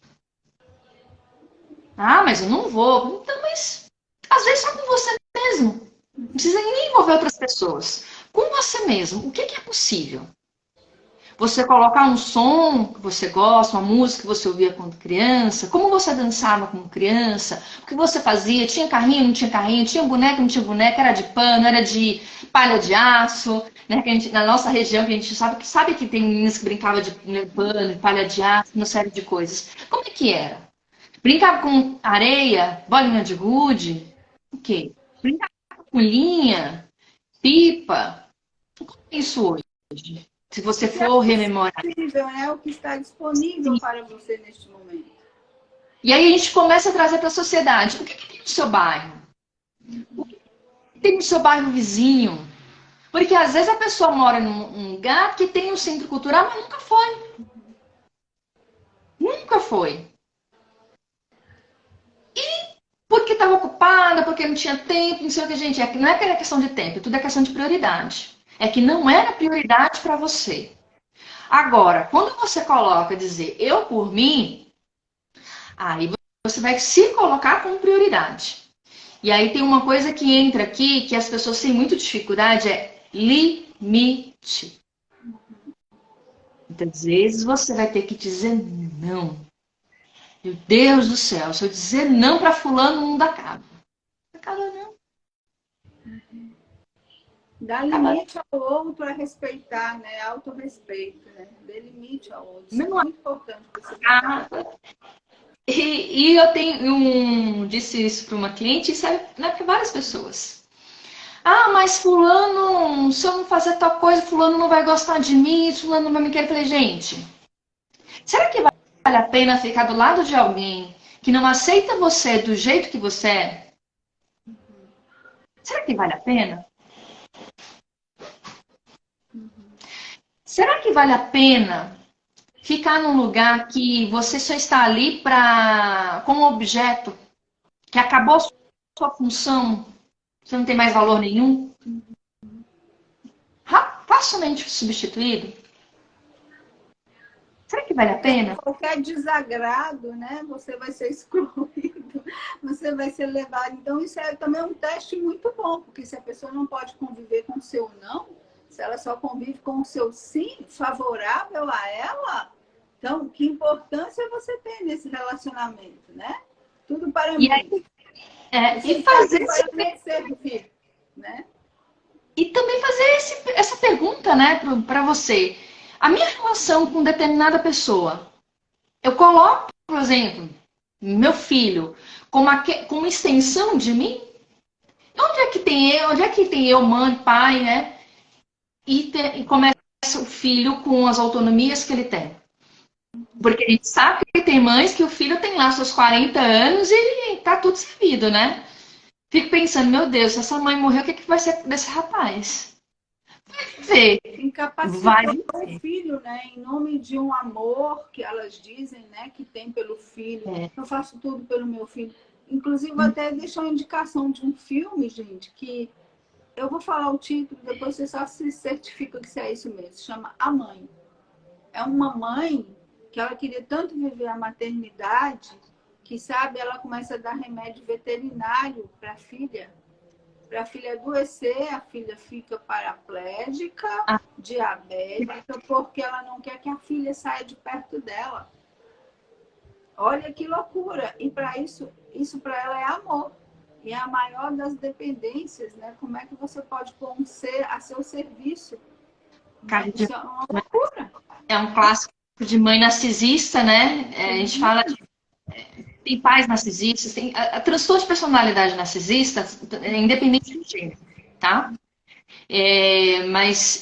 Ah, mas eu não vou. Então, mas às vezes só com você mesmo. Não precisa nem envolver outras pessoas. Com você mesmo, o que é possível? Você colocar um som que você gosta, uma música que você ouvia quando criança, como você dançava como criança, o que você fazia, tinha carrinho, não tinha carrinho, tinha boneca, não tinha boneca, era de pano, era de palha de aço, né? Que a gente, na nossa região, que a gente sabe que tem meninas que brincavam de pano, de palha de aço, uma série de coisas. Como é que era? Brincava com areia, bolinha de gude, o quê? Brincava com linha, pipa. Como é isso hoje? Se você for rememorar. É o que está disponível para você neste momento. E aí a gente começa a trazer para a sociedade. O que tem no seu bairro? O que tem no seu bairro vizinho? Porque às vezes a pessoa mora num lugar que tem um centro cultural, mas nunca foi. Nunca foi. E porque estava ocupada, porque não tinha tempo, não sei o que, gente. Não é que era questão de tempo, tudo é questão de prioridade. É que não era prioridade para você. Agora, quando você coloca dizer eu por mim, aí você vai se colocar como prioridade. E aí tem uma coisa que entra aqui, que as pessoas têm muita dificuldade, é limite. Muitas vezes você vai ter que dizer não. Meu Deus do céu, se eu dizer não para fulano, o mundo acaba. Acaba não. Dá limite ao outro a respeitar, né? Autorrespeito, né? Dê limite ao outro. Isso é muito importante para você. E eu disse isso para uma cliente, isso é para várias pessoas. Ah, mas fulano, se eu não fazer tal coisa, fulano não vai gostar de mim, fulano não vai me querer. Eu falei, gente, será que vale a pena ficar do lado de alguém que não aceita você do jeito que você é? Será que vale a pena? Será que vale a pena ficar num lugar que você só está ali como objeto, que acabou a sua função, você não tem mais valor nenhum? Facilmente substituído? Será que vale a pena? Qualquer desagrado, né? Você vai ser excluído. você vai ser levado. Então, isso é também um teste muito bom, porque se a pessoa não pode conviver com o seu não, se ela só convive com o seu sim, favorável a ela, então, que importância você tem nesse relacionamento, né? Tudo para E mim. aí, Você e está fazer aqui para conhecer o filho, né? e também fazer essa pergunta, né, para você. A minha relação com determinada pessoa, eu coloco, por exemplo, meu filho como uma extensão de mim? Onde é que tem eu? Onde é que tem eu, mãe, pai, né? E começa o filho com as autonomias que ele tem. Porque a gente sabe que tem mães que o filho tem lá seus 40 anos e tá tudo servido, né? Fico pensando, meu Deus, se essa mãe morrer, o que vai ser desse rapaz? Vai Incapacitou vai o filho, né? Em nome de um amor que elas dizem, né? Que tem pelo filho. É. Eu faço tudo pelo meu filho. Inclusive, vou até deixar uma indicação de um filme, gente, que eu vou falar o título, depois você só se certifica que é isso mesmo. Chama A Mãe. É uma mãe que ela queria tanto viver a maternidade que, sabe, ela começa a dar remédio veterinário para a filha adoecer, a filha fica paraplégica, Ah, diabética, porque ela não quer que a filha saia de perto dela. Olha que loucura! E para isso para ela é amor. E é a maior das dependências, né? Como é que você pode pôr um ser a seu serviço? cara de Isso é uma loucura. é um clássico de mãe narcisista, né? A gente fala de tem pais narcisistas, tem a transtorno de personalidade narcisista, independente do gênero, tá? Mas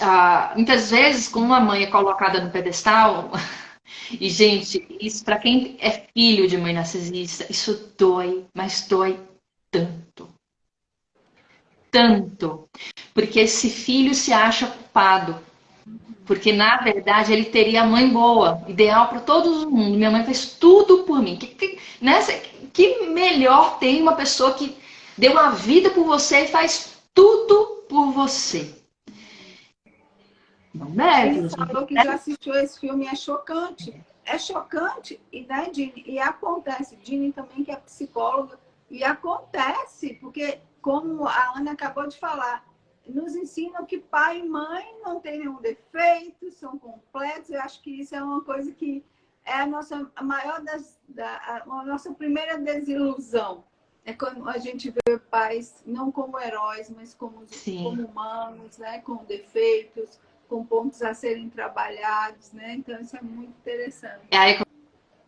muitas vezes, como uma mãe é colocada no pedestal, e gente, isso para quem é filho de mãe narcisista, isso dói, mas dói tanto, tanto, porque esse filho se acha culpado. Porque, na verdade, ele teria a mãe boa, ideal para todo mundo. Minha mãe fez tudo por mim. Que melhor tem uma pessoa que deu a vida por você e faz tudo por você? Não deve, Ele gente. falou que já assistiu esse filme, é chocante. É chocante, e, né, Dini? E acontece, Dini também que é psicóloga, e acontece, porque, como a Ana acabou de falar, nos ensinam que pai e mãe não têm nenhum defeito, são completos. Eu acho que isso é uma coisa que é a maior a nossa primeira desilusão. É quando a gente vê pais não como heróis, mas como humanos, né? Com defeitos, com pontos a serem trabalhados, né? Então, isso é muito interessante. Aí,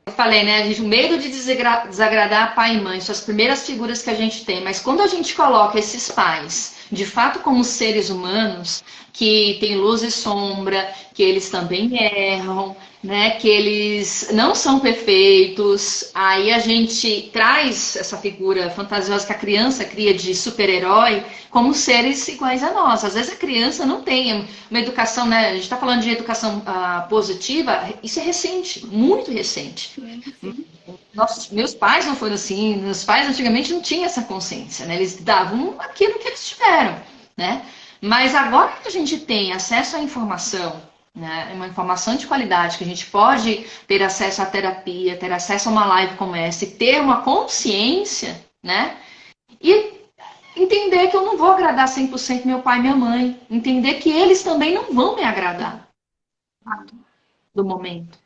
eu falei, né? O medo de desagradar pai e mãe são as primeiras figuras que a gente tem. Mas quando a gente coloca esses pais, de fato, como seres humanos, que têm luz e sombra, que eles também erram, né? Que eles não são perfeitos, aí a gente traz essa figura fantasiosa que a criança cria de super-herói como seres iguais a nós. Às vezes a criança não tem uma educação, né? A gente está falando de educação positiva, isso é recente, muito recente. Sim, sim. Meus pais não foram assim, meus pais antigamente não tinham essa consciência, né? Eles davam aquilo que eles tiveram, né? Mas agora que a gente tem acesso à informação, né? Uma informação de qualidade, que a gente pode ter acesso à terapia, ter acesso a uma live como essa e ter uma consciência, né? E entender que eu não vou agradar 100% meu pai e minha mãe. Entender que eles também não vão me agradar do momento.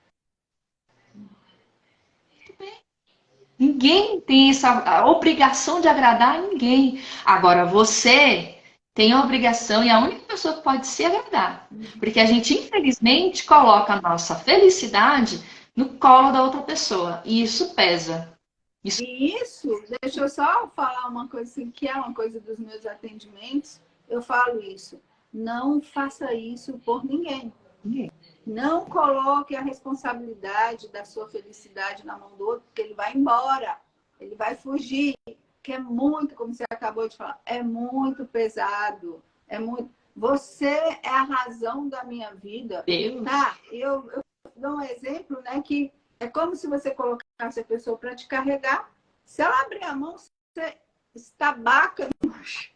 Ninguém tem essa obrigação de agradar a ninguém. Agora, você tem a obrigação e a única pessoa que pode se agradar. Porque a gente, infelizmente, coloca a nossa felicidade no colo da outra pessoa. E isso pesa. E isso, deixa eu só falar uma coisa assim, que é uma coisa dos meus atendimentos. Eu falo isso. Não faça isso por ninguém. Não coloque a responsabilidade da sua felicidade na mão do outro, porque ele vai embora, ele vai fugir, que é muito, como você acabou de falar, é muito pesado, é muito. Você é a razão da minha vida, Deus. tá? Eu dou um exemplo, né, que é como se você colocasse a pessoa para te carregar, se ela abrir a mão, você estabaca no chão,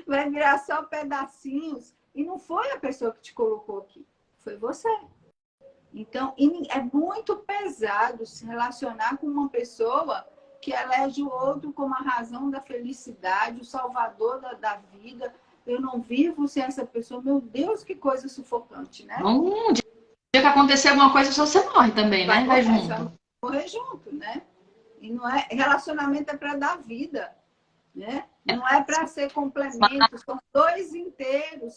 vai virar só pedacinhos, e não foi a pessoa que te colocou aqui. Foi você. Então, é muito pesado se relacionar com uma pessoa que elege o outro como a razão da felicidade, o salvador da vida. Eu não vivo sem essa pessoa. Meu Deus, que coisa sufocante, né? Um dia que acontecer alguma coisa, você morre também, né? Vai junto. Morrer junto, né? E não é relacionamento é para dar vida, né? Não é para ser complemento, são dois inteiros,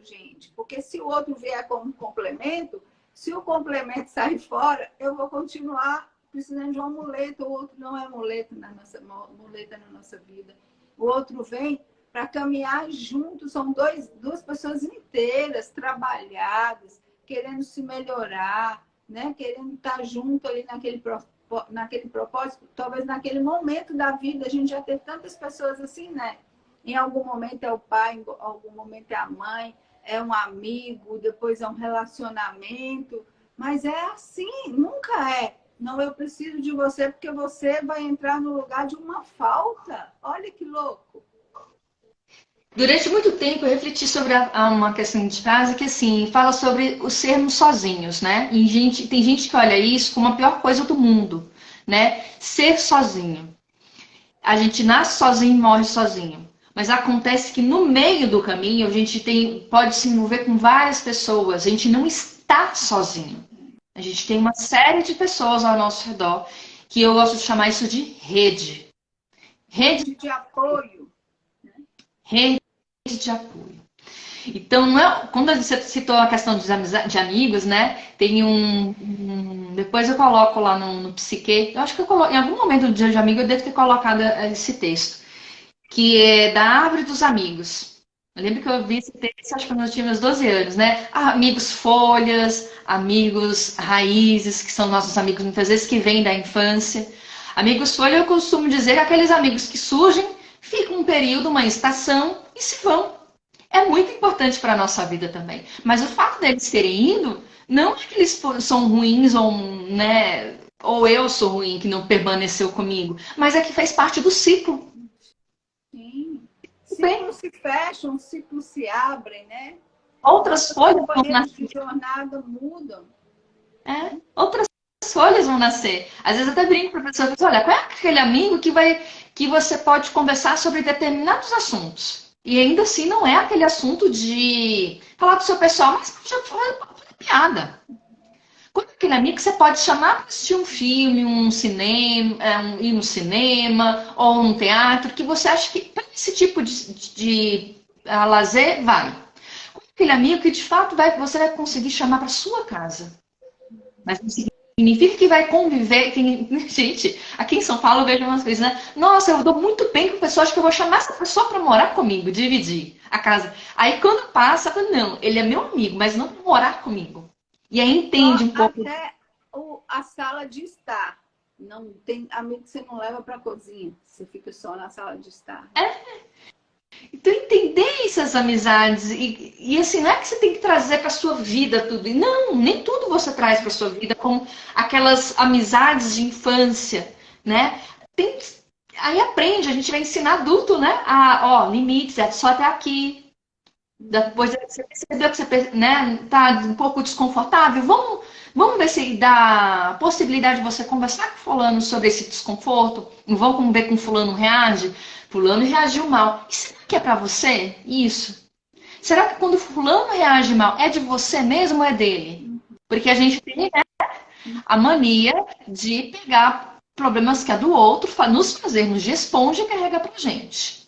gente. Porque se o outro vier como complemento, se o complemento sair fora, eu vou continuar precisando de uma muleta, o outro não é muleta na nossa vida. O outro vem para caminhar junto, são duas pessoas inteiras, trabalhadas, querendo se melhorar, né? Querendo estar junto ali naquele propósito, talvez naquele momento da vida, a gente já teve tantas pessoas assim, né? Em algum momento é o pai, em algum momento é a mãe, é um amigo, depois é um relacionamento, mas é assim, nunca é. Não, eu preciso de você porque você vai entrar no lugar de uma falta. Olha que louco. Durante muito tempo eu refleti sobre uma questão de frase que assim, fala sobre o sermos sozinhos, né? E tem gente que olha isso como a pior coisa do mundo, né? Ser sozinho. A gente nasce sozinho e morre sozinho. Mas acontece que no meio do caminho a gente pode se envolver com várias pessoas. A gente não está sozinho. A gente tem uma série de pessoas ao nosso redor que eu gosto de chamar isso de rede. Rede de apoio. Rede de apoio. Então, não é, quando você citou a questão de amigos, né? Tem depois eu coloco lá no Psique. Eu acho que em algum momento do dia de amigo eu devo ter colocado esse texto, que é da Árvore dos Amigos. Eu lembro que eu vi esse texto, acho que quando eu tinha meus 12 anos, né? Amigos folhas, amigos raízes, que são nossos amigos muitas vezes que vêm da infância. Amigos folha, eu costumo dizer que aqueles amigos que surgem, ficam um período, uma estação e se vão. É muito importante para a nossa vida também. Mas o fato deles terem ido, não é que eles são ruins ou, né, ou eu sou ruim que não permaneceu comigo, mas é que faz parte do ciclo. Sim. Ciclos se fecham, ciclos se abrem, né? Outras folhas vão nascer. De jornada mudam. Outras folhas vão nascer. Às vezes eu até brinco para a pessoa, olha, qual é aquele amigo que você pode conversar sobre determinados assuntos? E ainda assim não é aquele assunto de falar pro seu pessoal, mas já foi piada. Quando é aquele amigo que você pode chamar para assistir um filme, um cinema, ir no cinema ou um teatro, que você acha que para esse tipo de lazer vai. Quando é aquele amigo que de fato você vai conseguir chamar para sua casa. Mas não significa que vai conviver. Gente, aqui em São Paulo eu vejo umas coisas, né? Nossa, eu dou muito bem com pessoas, acho que eu vou chamar essa pessoa para morar comigo, dividir a casa. Aí quando passa, não, ele é meu amigo, mas não para morar comigo. E aí entende um pouco. Até a sala de estar. Não tem amigo que você não leva para a cozinha. Você fica só na sala de estar. Então, entender essas amizades. E assim, não é que você tem que trazer para sua vida tudo. Não, nem tudo você traz para sua vida, como aquelas amizades de infância, né? Aí aprende, a gente vai ensinar adulto, né? Limites, é só até aqui. Depois você percebeu que você, né, tá um pouco desconfortável. Vamos ver se dá a possibilidade de você conversar com fulano sobre esse desconforto. Vamos ver como fulano reage. Fulano reagiu mal. E será que é para você isso? Será que quando fulano reage mal, é de você mesmo ou é dele? Porque a gente tem, né, a mania de pegar problemas que é do outro, nos fazermos de esponja e carregar pra gente.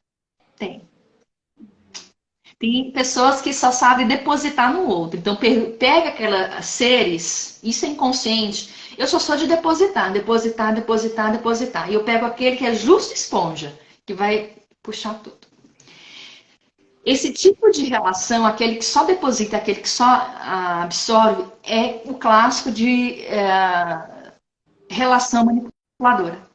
Tem pessoas que só sabem depositar no outro. Então, pega aquelas seres, isso é inconsciente. Eu só sou de depositar, depositar, depositar, depositar. E eu pego aquele que é justo esponja, que vai puxar tudo. Esse tipo de relação, aquele que só deposita, aquele que só absorve, é o clássico de relação manipuladora.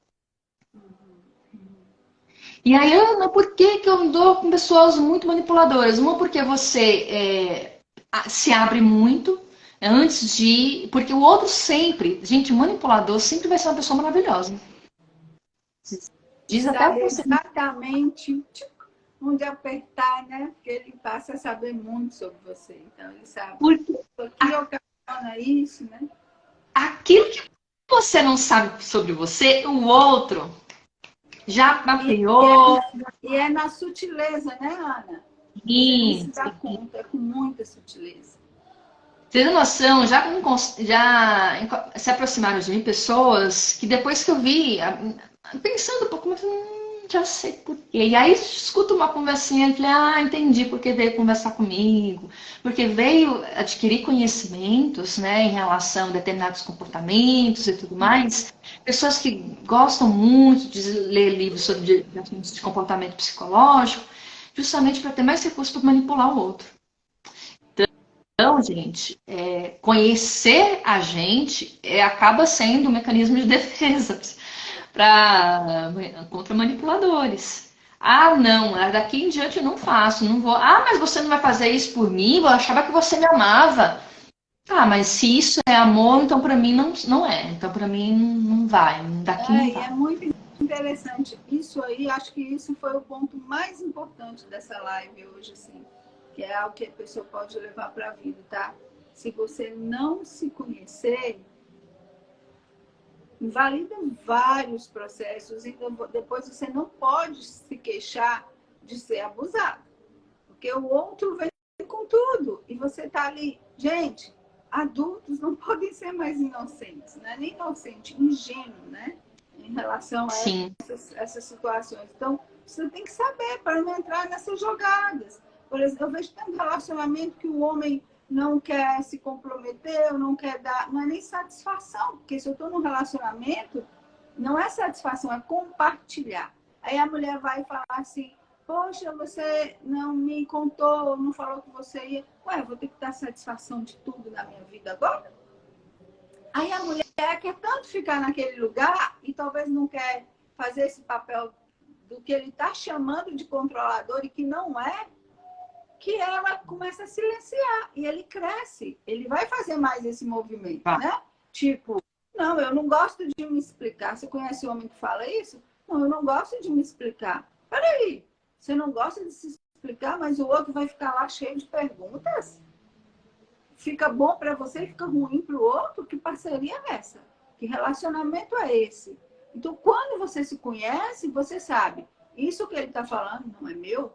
E aí, Ana, por que eu ando com pessoas muito manipuladoras? Uma, porque você se abre muito antes de... Porque o outro sempre... Gente, manipulador sempre vai ser uma pessoa maravilhosa. Diz até você. Exatamente onde apertar, né? Porque ele passa a saber muito sobre você. Então, ele sabe. Porque o que ocasiona isso, né? Aquilo que você não sabe sobre você, o outro já mapeou. E é na sutileza, né, Ana? Você nem Sim, se dá conta, é com muita sutileza. tendo noção, já se aproximaram de mim pessoas que depois que eu vi, pensando um pouco, eu falei, já sei por quê. E aí escuto uma conversinha e falei, entendi porque veio conversar comigo, porque veio adquirir conhecimentos, né, em relação a determinados comportamentos e tudo mais. Pessoas que gostam muito de ler livros sobre assuntos de comportamento psicológico, justamente para ter mais recursos para manipular o outro. Então, gente, conhecer a gente acaba sendo um mecanismo de defesa contra manipuladores. Não, daqui em diante eu não faço, não vou. Mas você não vai fazer isso por mim? Eu achava que você me amava. Mas se isso é amor, então para mim não é. Então para mim não vai, daqui não E é vai. muito interessante. Isso aí, acho que isso foi o ponto mais importante dessa live hoje, assim, que é algo que a pessoa pode levar para a vida, tá? Se você não se conhecer, invalida vários processos e depois você não pode se queixar de ser abusado, porque o outro vem com tudo e você tá ali. Gente, adultos não podem ser mais inocentes, né? Nem inocente, ingênuo, né? Em relação a Sim. essas situações. Então, você tem que saber para não entrar nessas jogadas. Por exemplo, eu vejo tanto relacionamento que o homem não quer se comprometer, não quer dar, não é nem satisfação, porque se eu estou num relacionamento, não é satisfação, é compartilhar. Aí a mulher vai falar assim, poxa, você não me contou, não falou que você ia. Ué, vou ter que dar satisfação de tudo na minha vida agora? Aí a mulher quer tanto ficar naquele lugar e talvez não quer fazer esse papel do que ele está chamando de controlador e que não é, que ela começa a silenciar e ele cresce. Ele vai fazer mais esse movimento, né? Tipo, não, eu não gosto de me explicar. Você conhece homem que fala isso? Não, eu não gosto de me explicar. Peraí, você não gosta de se explicar, mas o outro vai ficar lá cheio de perguntas? Fica bom para você e fica ruim para o outro? Que parceria é essa? Que relacionamento é esse? Então, quando você se conhece, você sabe, isso que ele está falando não é meu,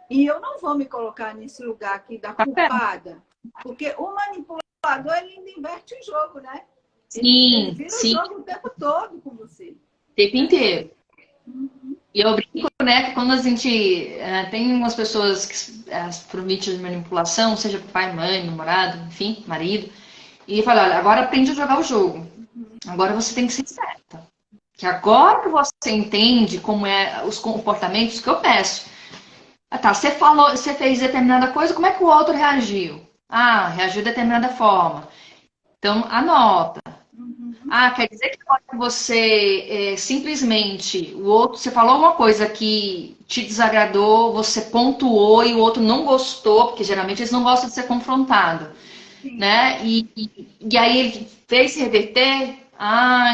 e eu não vou me colocar nesse lugar aqui da culpada, porque o manipulador, ele ainda inverte o jogo, né? Ele vira o jogo o tempo todo com você. O tempo inteiro. E eu brinco, né, que quando a gente tem umas pessoas que foram vítimas de manipulação, seja pai, mãe, namorado, enfim, marido, e fala, olha, agora aprende a jogar o jogo. Agora você tem que ser esperta. Que agora que você entende como é os comportamentos que eu peço. Tá, você fez determinada coisa, como é que o outro reagiu? Reagiu de determinada forma. Então, anota. Quer dizer que agora que você simplesmente, o outro, você falou uma coisa que te desagradou, você pontuou e o outro não gostou, porque geralmente eles não gostam de ser confrontado, né? E aí ele fez se reverter,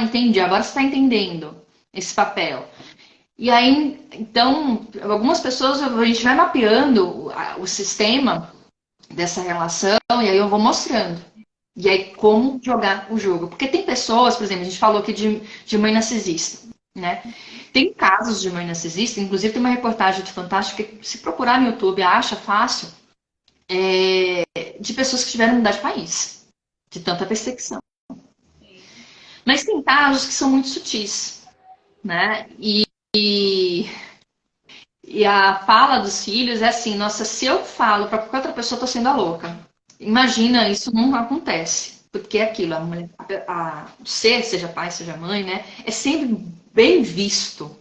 entendi, agora você está entendendo esse papel. E aí, então, algumas pessoas, a gente vai mapeando o sistema dessa relação e aí eu vou mostrando. E aí, como jogar o jogo. Porque tem pessoas, por exemplo, a gente falou aqui de mãe narcisista, né? Tem casos de mãe narcisista, inclusive tem uma reportagem de Fantástico que, se procurar no YouTube, acha fácil, de pessoas que tiveram que mudar de país, de tanta perseguição. Mas tem casos que são muito sutis, né? E a fala dos filhos é assim, nossa, se eu falo para qualquer outra pessoa, eu tô sendo a louca. Imagina, isso não acontece. Porque é aquilo, o ser, seja pai, seja mãe, né? É sempre bem visto.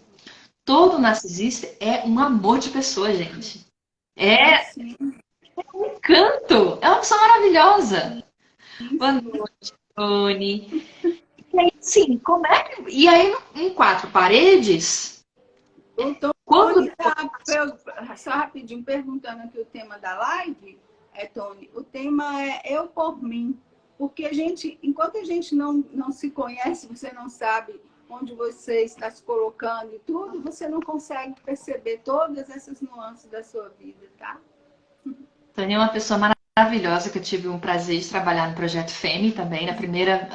Todo narcisista é um amor de pessoa, gente. É um encanto. É uma pessoa maravilhosa. Boa noite, Tony. E aí, sim, como é que... E aí, em quatro paredes... Tony, só rapidinho, perguntando aqui o tema da live, Tony, o tema é eu por mim. Porque enquanto a gente não se conhece, você não sabe onde você está se colocando e tudo, você não consegue perceber todas essas nuances da sua vida, tá? Tony é uma pessoa maravilhosa que eu tive o prazer de trabalhar no Projeto FEME também, na primeira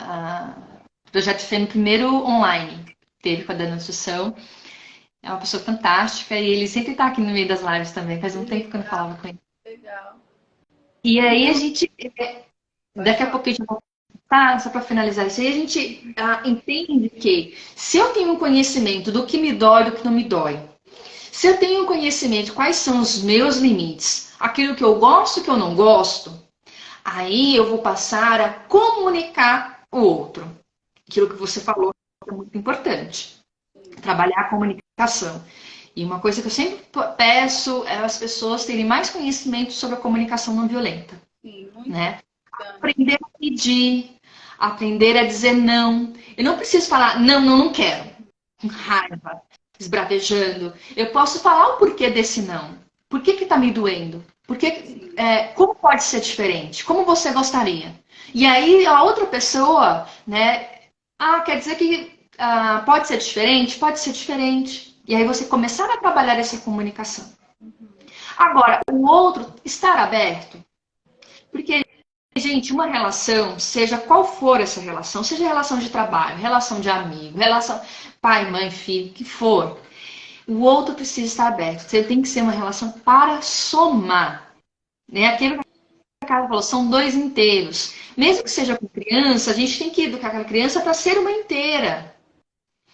projeto FEM primeiro online, teve com a Dana Assunção. É uma pessoa fantástica e ele sempre tá aqui no meio das lives também. Faz um tempo que eu não falava com ele. Legal. E aí a gente, daqui a pouco a gente vai voltar, só para finalizar isso aí, a gente entende que se eu tenho um conhecimento do que me dói, do que não me dói, se eu tenho um conhecimento de quais são os meus limites, aquilo que eu gosto e que eu não gosto, aí eu vou passar a comunicar o outro. Aquilo que você falou é muito importante. Trabalhar a comunicação. E uma coisa que eu sempre peço é as pessoas terem mais conhecimento sobre a comunicação não violenta. Sim, muito né? Aprender a pedir, aprender a dizer não. Eu não preciso falar não, não, não quero. Com raiva, esbravejando. Eu posso falar o porquê desse não. Por que tá me doendo? Como pode ser diferente? Como você gostaria? E aí a outra pessoa, né? Quer dizer que pode ser diferente? Pode ser diferente. E aí você começar a trabalhar essa comunicação. Agora, o outro estar aberto. Porque, gente, uma relação, seja qual for essa relação, seja relação de trabalho, relação de amigo, relação pai, mãe, filho, que for, o outro precisa estar aberto. Você tem que ser uma relação para somar. Né? Aquilo que a Carla falou, são dois inteiros. Mesmo que seja com criança, a gente tem que educar aquela criança para ser uma inteira.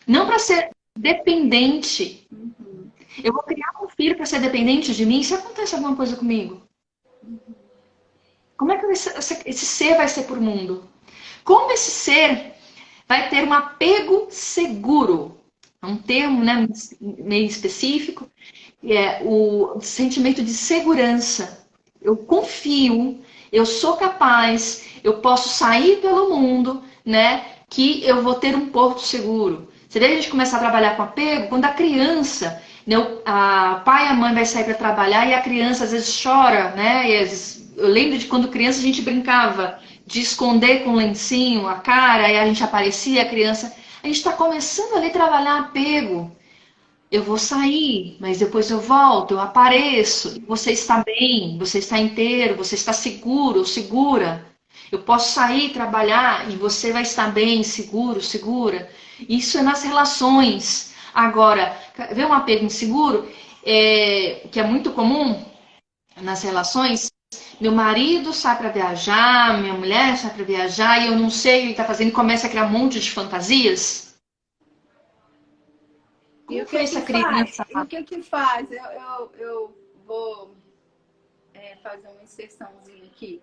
Não para ser dependente. Eu vou criar um filho para ser dependente de mim se acontece alguma coisa comigo. Como é que esse ser vai ser por mundo? Como esse ser vai ter um apego seguro? É um termo, né, meio específico. É o sentimento de segurança. Eu confio, eu sou capaz, eu posso sair pelo mundo, né, que eu vou ter um porto seguro. Você vê a gente começar a trabalhar com apego quando a criança, né, a pai e a mãe vai sair para trabalhar e a criança às vezes chora, né? E às vezes, eu lembro de quando criança a gente brincava de esconder com um lencinho a cara e a gente aparecia, a criança. A gente está começando ali a trabalhar apego. Eu vou sair, mas depois eu volto, eu apareço. Você está bem, você está inteiro, você está seguro ou segura. Eu posso sair, trabalhar e você vai estar bem, seguro, segura. Isso é nas relações. Agora, ver um apego inseguro, que é muito comum nas relações, meu marido sai para viajar, minha mulher sai para viajar e eu não sei o que ele está fazendo e começa a criar um monte de fantasias. E o que essa criança? E o que faz? Eu vou fazer uma inserçãozinha aqui.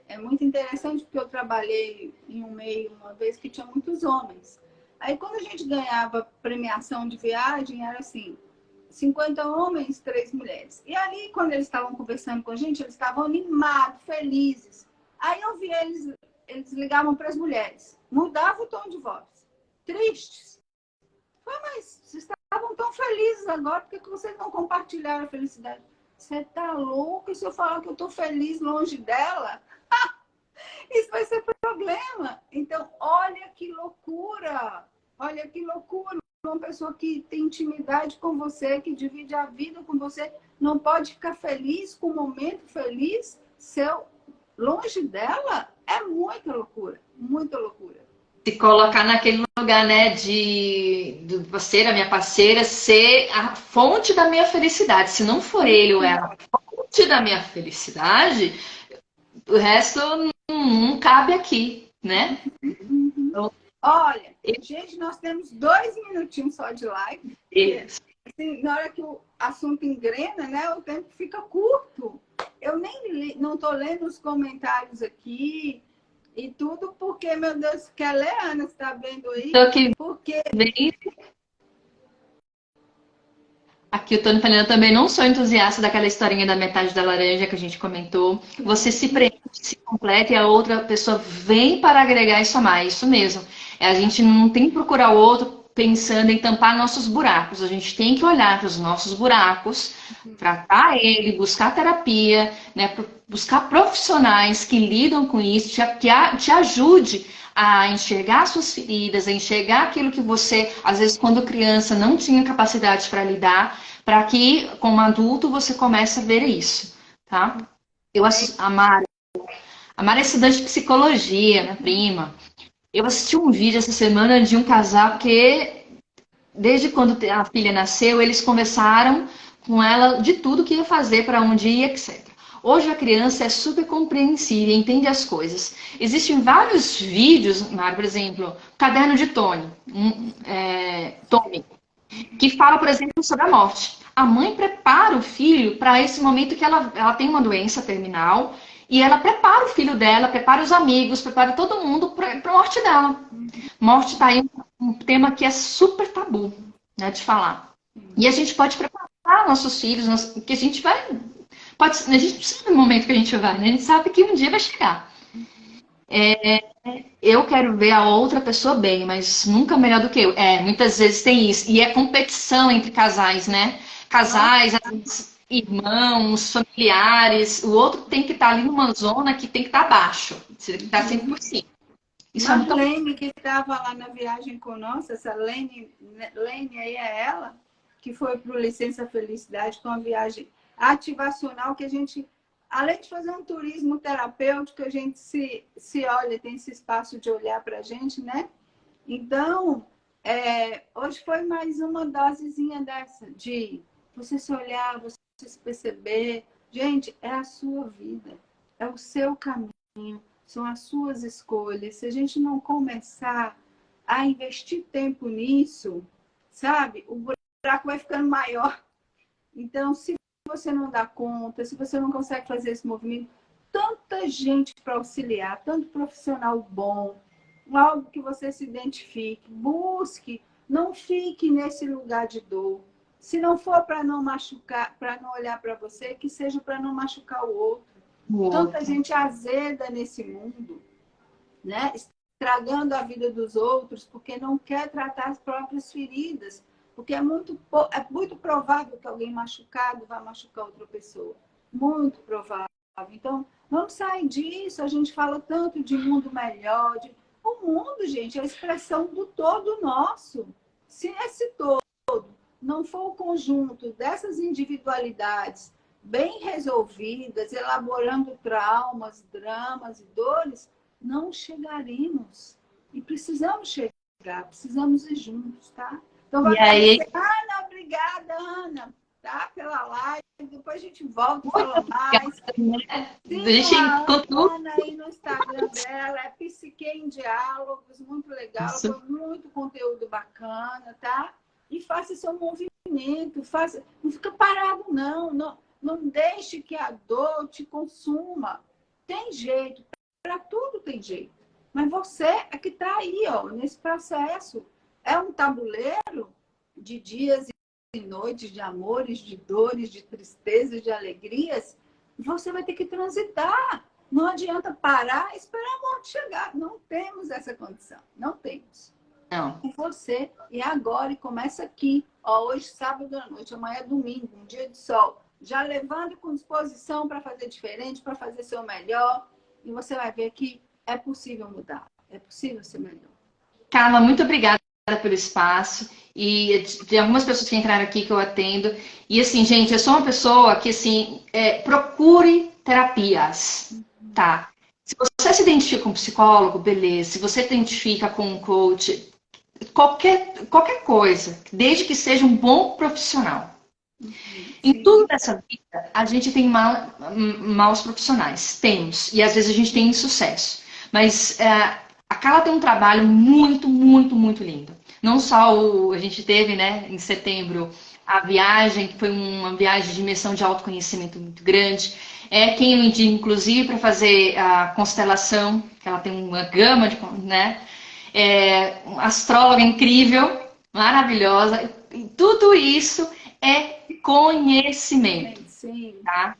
É muito interessante porque eu trabalhei em um meio uma vez que tinha muitos homens. Aí quando a gente ganhava premiação de viagem, era assim, 50 homens, 3 mulheres. E ali, quando eles estavam conversando com a gente, eles estavam animados, felizes. Aí eu vi eles ligavam para as mulheres, mudava o tom de voz, tristes. Mas vocês estavam tão felizes agora, por que vocês não compartilharam a felicidade? Você tá louco? E se eu falar que eu tô feliz longe dela? Isso vai ser problema. Então, olha que loucura. Olha que loucura. Uma pessoa que tem intimidade com você, que divide a vida com você, não pode ficar feliz com um momento feliz seu longe dela? É muita loucura. Muita loucura. Se colocar naquele lugar, né, de você, a minha parceira, ser a fonte da minha felicidade. Se não for ele ou ela a fonte da minha felicidade, o resto não cabe aqui, né? Então, olha, gente, nós temos 2 minutinhos só de live. Isso. Assim, na hora que o assunto engrena, né, o tempo fica curto. Eu não estou lendo os comentários aqui. E tudo porque, meu Deus, quer ler, Ana? Você está vendo aí? Porque... Aqui o Tony falando, eu também não sou entusiasta daquela historinha da metade da laranja que a gente comentou. Você se preenche, se completa e a outra pessoa vem para agregar isso a mais. Isso mesmo. A gente não tem que procurar o outro pensando em tampar nossos buracos. A gente tem que olhar para os nossos buracos, tratar ele, buscar terapia, né? Buscar profissionais que lidam com isso, que te ajude a enxergar suas feridas, a enxergar aquilo que você, às vezes, quando criança, não tinha capacidade para lidar, para que, como adulto, você comece a ver isso, tá? A Mara é estudante de psicologia, minha prima. Eu assisti um vídeo essa semana de um casal que, desde quando a filha nasceu, eles conversaram com ela de tudo que ia fazer, para onde ia, etc. Hoje a criança é super compreensiva, entende as coisas. Existem vários vídeos, Mário, por exemplo, Caderno de Tony, Tommy, que fala, por exemplo, sobre a morte. A mãe prepara o filho para esse momento que ela tem uma doença terminal e ela prepara o filho dela, prepara os amigos, prepara todo mundo para a morte dela. Morte está aí um tema que é super tabu, né, de falar. E a gente pode preparar nossos filhos, que a gente vai... a gente não sabe o momento que a gente vai, né? A gente sabe que um dia vai chegar. Eu quero ver a outra pessoa bem, mas nunca melhor do que eu. Muitas vezes tem isso. E é competição entre casais, né? Casais, às vezes, irmãos, familiares. O outro tem que estar ali numa zona que tem que estar abaixo. Você tem que estar sempre por cima. Isso é muito... Marlene, que estava lá na viagem conosco, essa Lene aí é ela, que foi para o Licença Felicidade com a viagem ativacional, que a gente, além de fazer um turismo terapêutico, a gente se olha, tem esse espaço de olhar para a gente, né? Então, hoje foi mais uma dosezinha dessa, de você se olhar, você se perceber. Gente, é a sua vida, é o seu caminho, são as suas escolhas. Se a gente não começar a investir tempo nisso, sabe? O buraco vai ficando maior. Então, se você não dá conta, se você não consegue fazer esse movimento, tanta gente para auxiliar, tanto profissional bom, algo que você se identifique, busque, não fique nesse lugar de dor. Se não for para não machucar, para não olhar para você, que seja para não machucar o outro. Tanta gente azeda nesse mundo, né? Estragando a vida dos outros, porque não quer tratar as próprias feridas. Porque é muito provável que alguém machucado vá machucar outra pessoa. Muito provável. Então, vamos sair disso. A gente fala tanto de mundo melhor. O mundo, gente, é a expressão do todo nosso. Se esse todo não for o conjunto dessas individualidades bem resolvidas, elaborando traumas, dramas e dores, não chegaremos. E precisamos chegar, precisamos ir juntos, tá? Então, vai agradecer. Ana, obrigada, Ana, tá? Pela live. Depois a gente volta e fala mais. Siga a Ana aí no Instagram dela, é Psique em Diálogos, muito legal, foi muito conteúdo bacana, tá? E faça seu movimento, não fica parado, não deixe que a dor te consuma. Tem jeito, para tudo tem jeito. Mas você é que está aí, ó, nesse processo. É um tabuleiro de dias e noites, de amores, de dores, de tristezas, de alegrias. Você vai ter que transitar. Não adianta parar e esperar a morte chegar. Não temos essa condição. Não temos. Não. Com você. E agora, e começa aqui. Ó, hoje, sábado à noite, amanhã é domingo, um dia de sol. Já levando com disposição para fazer diferente, para fazer seu melhor. E você vai ver que é possível mudar. É possível ser melhor. Carla, muito obrigada pelo espaço. E de algumas pessoas que entraram aqui que eu atendo. E assim, gente, eu sou uma pessoa que, assim, procure terapias, tá? Se você se identifica com um psicólogo, beleza. Se você se identifica com um coach, qualquer coisa, desde que seja um bom profissional. Em tudo dessa vida, a gente tem maus profissionais. Temos. E às vezes a gente tem insucesso. Mas a Carla tem um trabalho muito, muito, muito lindo. Não só a gente teve, né, em setembro, a viagem, que foi uma viagem de imersão de autoconhecimento muito grande. É quem eu indico, inclusive, para fazer a constelação, que ela tem uma gama de, né? Uma astróloga incrível, maravilhosa. E tudo isso é conhecimento, tá?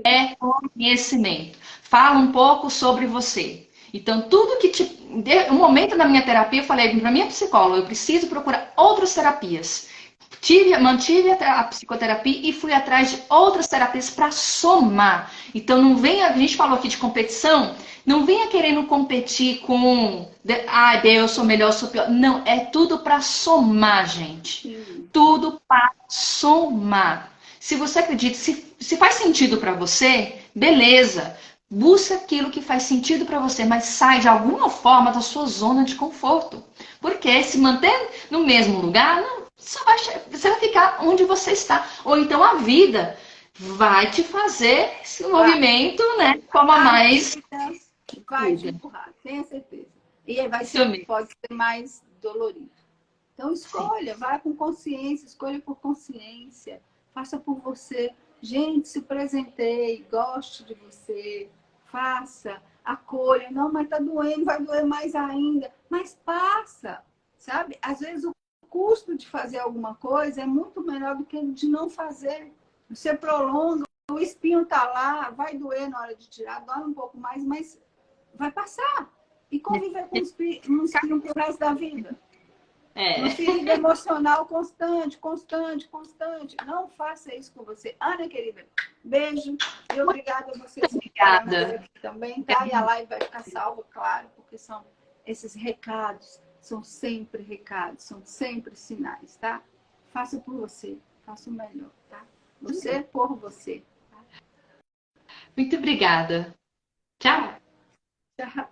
É conhecimento. Fala um pouco sobre você. Então, tudo que um momento na minha terapia, eu falei para minha psicóloga, eu preciso procurar outras terapias. Mantive a psicoterapia e fui atrás de outras terapias para somar. Então, não venha, a gente falou aqui de competição, não venha querendo competir com, eu sou melhor, eu sou pior. Não, é tudo para somar, gente. Tudo para somar. Se você acredita, se faz sentido para você, beleza. Busca aquilo que faz sentido para você, mas sai de alguma forma da sua zona de conforto. Porque se manter no mesmo lugar, não, você vai ficar onde você está. Ou então a vida vai te fazer esse movimento, né, de forma A mais vida vai te fluida. empurrar, tenha certeza. E aí Isso mesmo. pode ser mais dolorido. Então Sim. escolha, vai com consciência, escolha por consciência, faça por você. Gente, se presenteie, goste de você, faça, acolha. Não, mas tá doendo, vai doer mais ainda. Mas passa, sabe? Às vezes o custo de fazer alguma coisa é muito menor do que o de não fazer. Você prolonga, o espinho tá lá, vai doer na hora de tirar, dói um pouco mais, mas vai passar. E conviver com um espinho pro resto da vida. Uma É. ferida emocional constante, constante, constante. Não faça isso com você. Ana, querida, beijo e obrigada a vocês que ficaram Obrigada. aqui também, tá? E a live vai ficar salva, claro, porque são esses recados, são sempre sinais, tá? Faça por você, faça o melhor, tá? Você por você. Muito obrigada. Tchau. Tchau.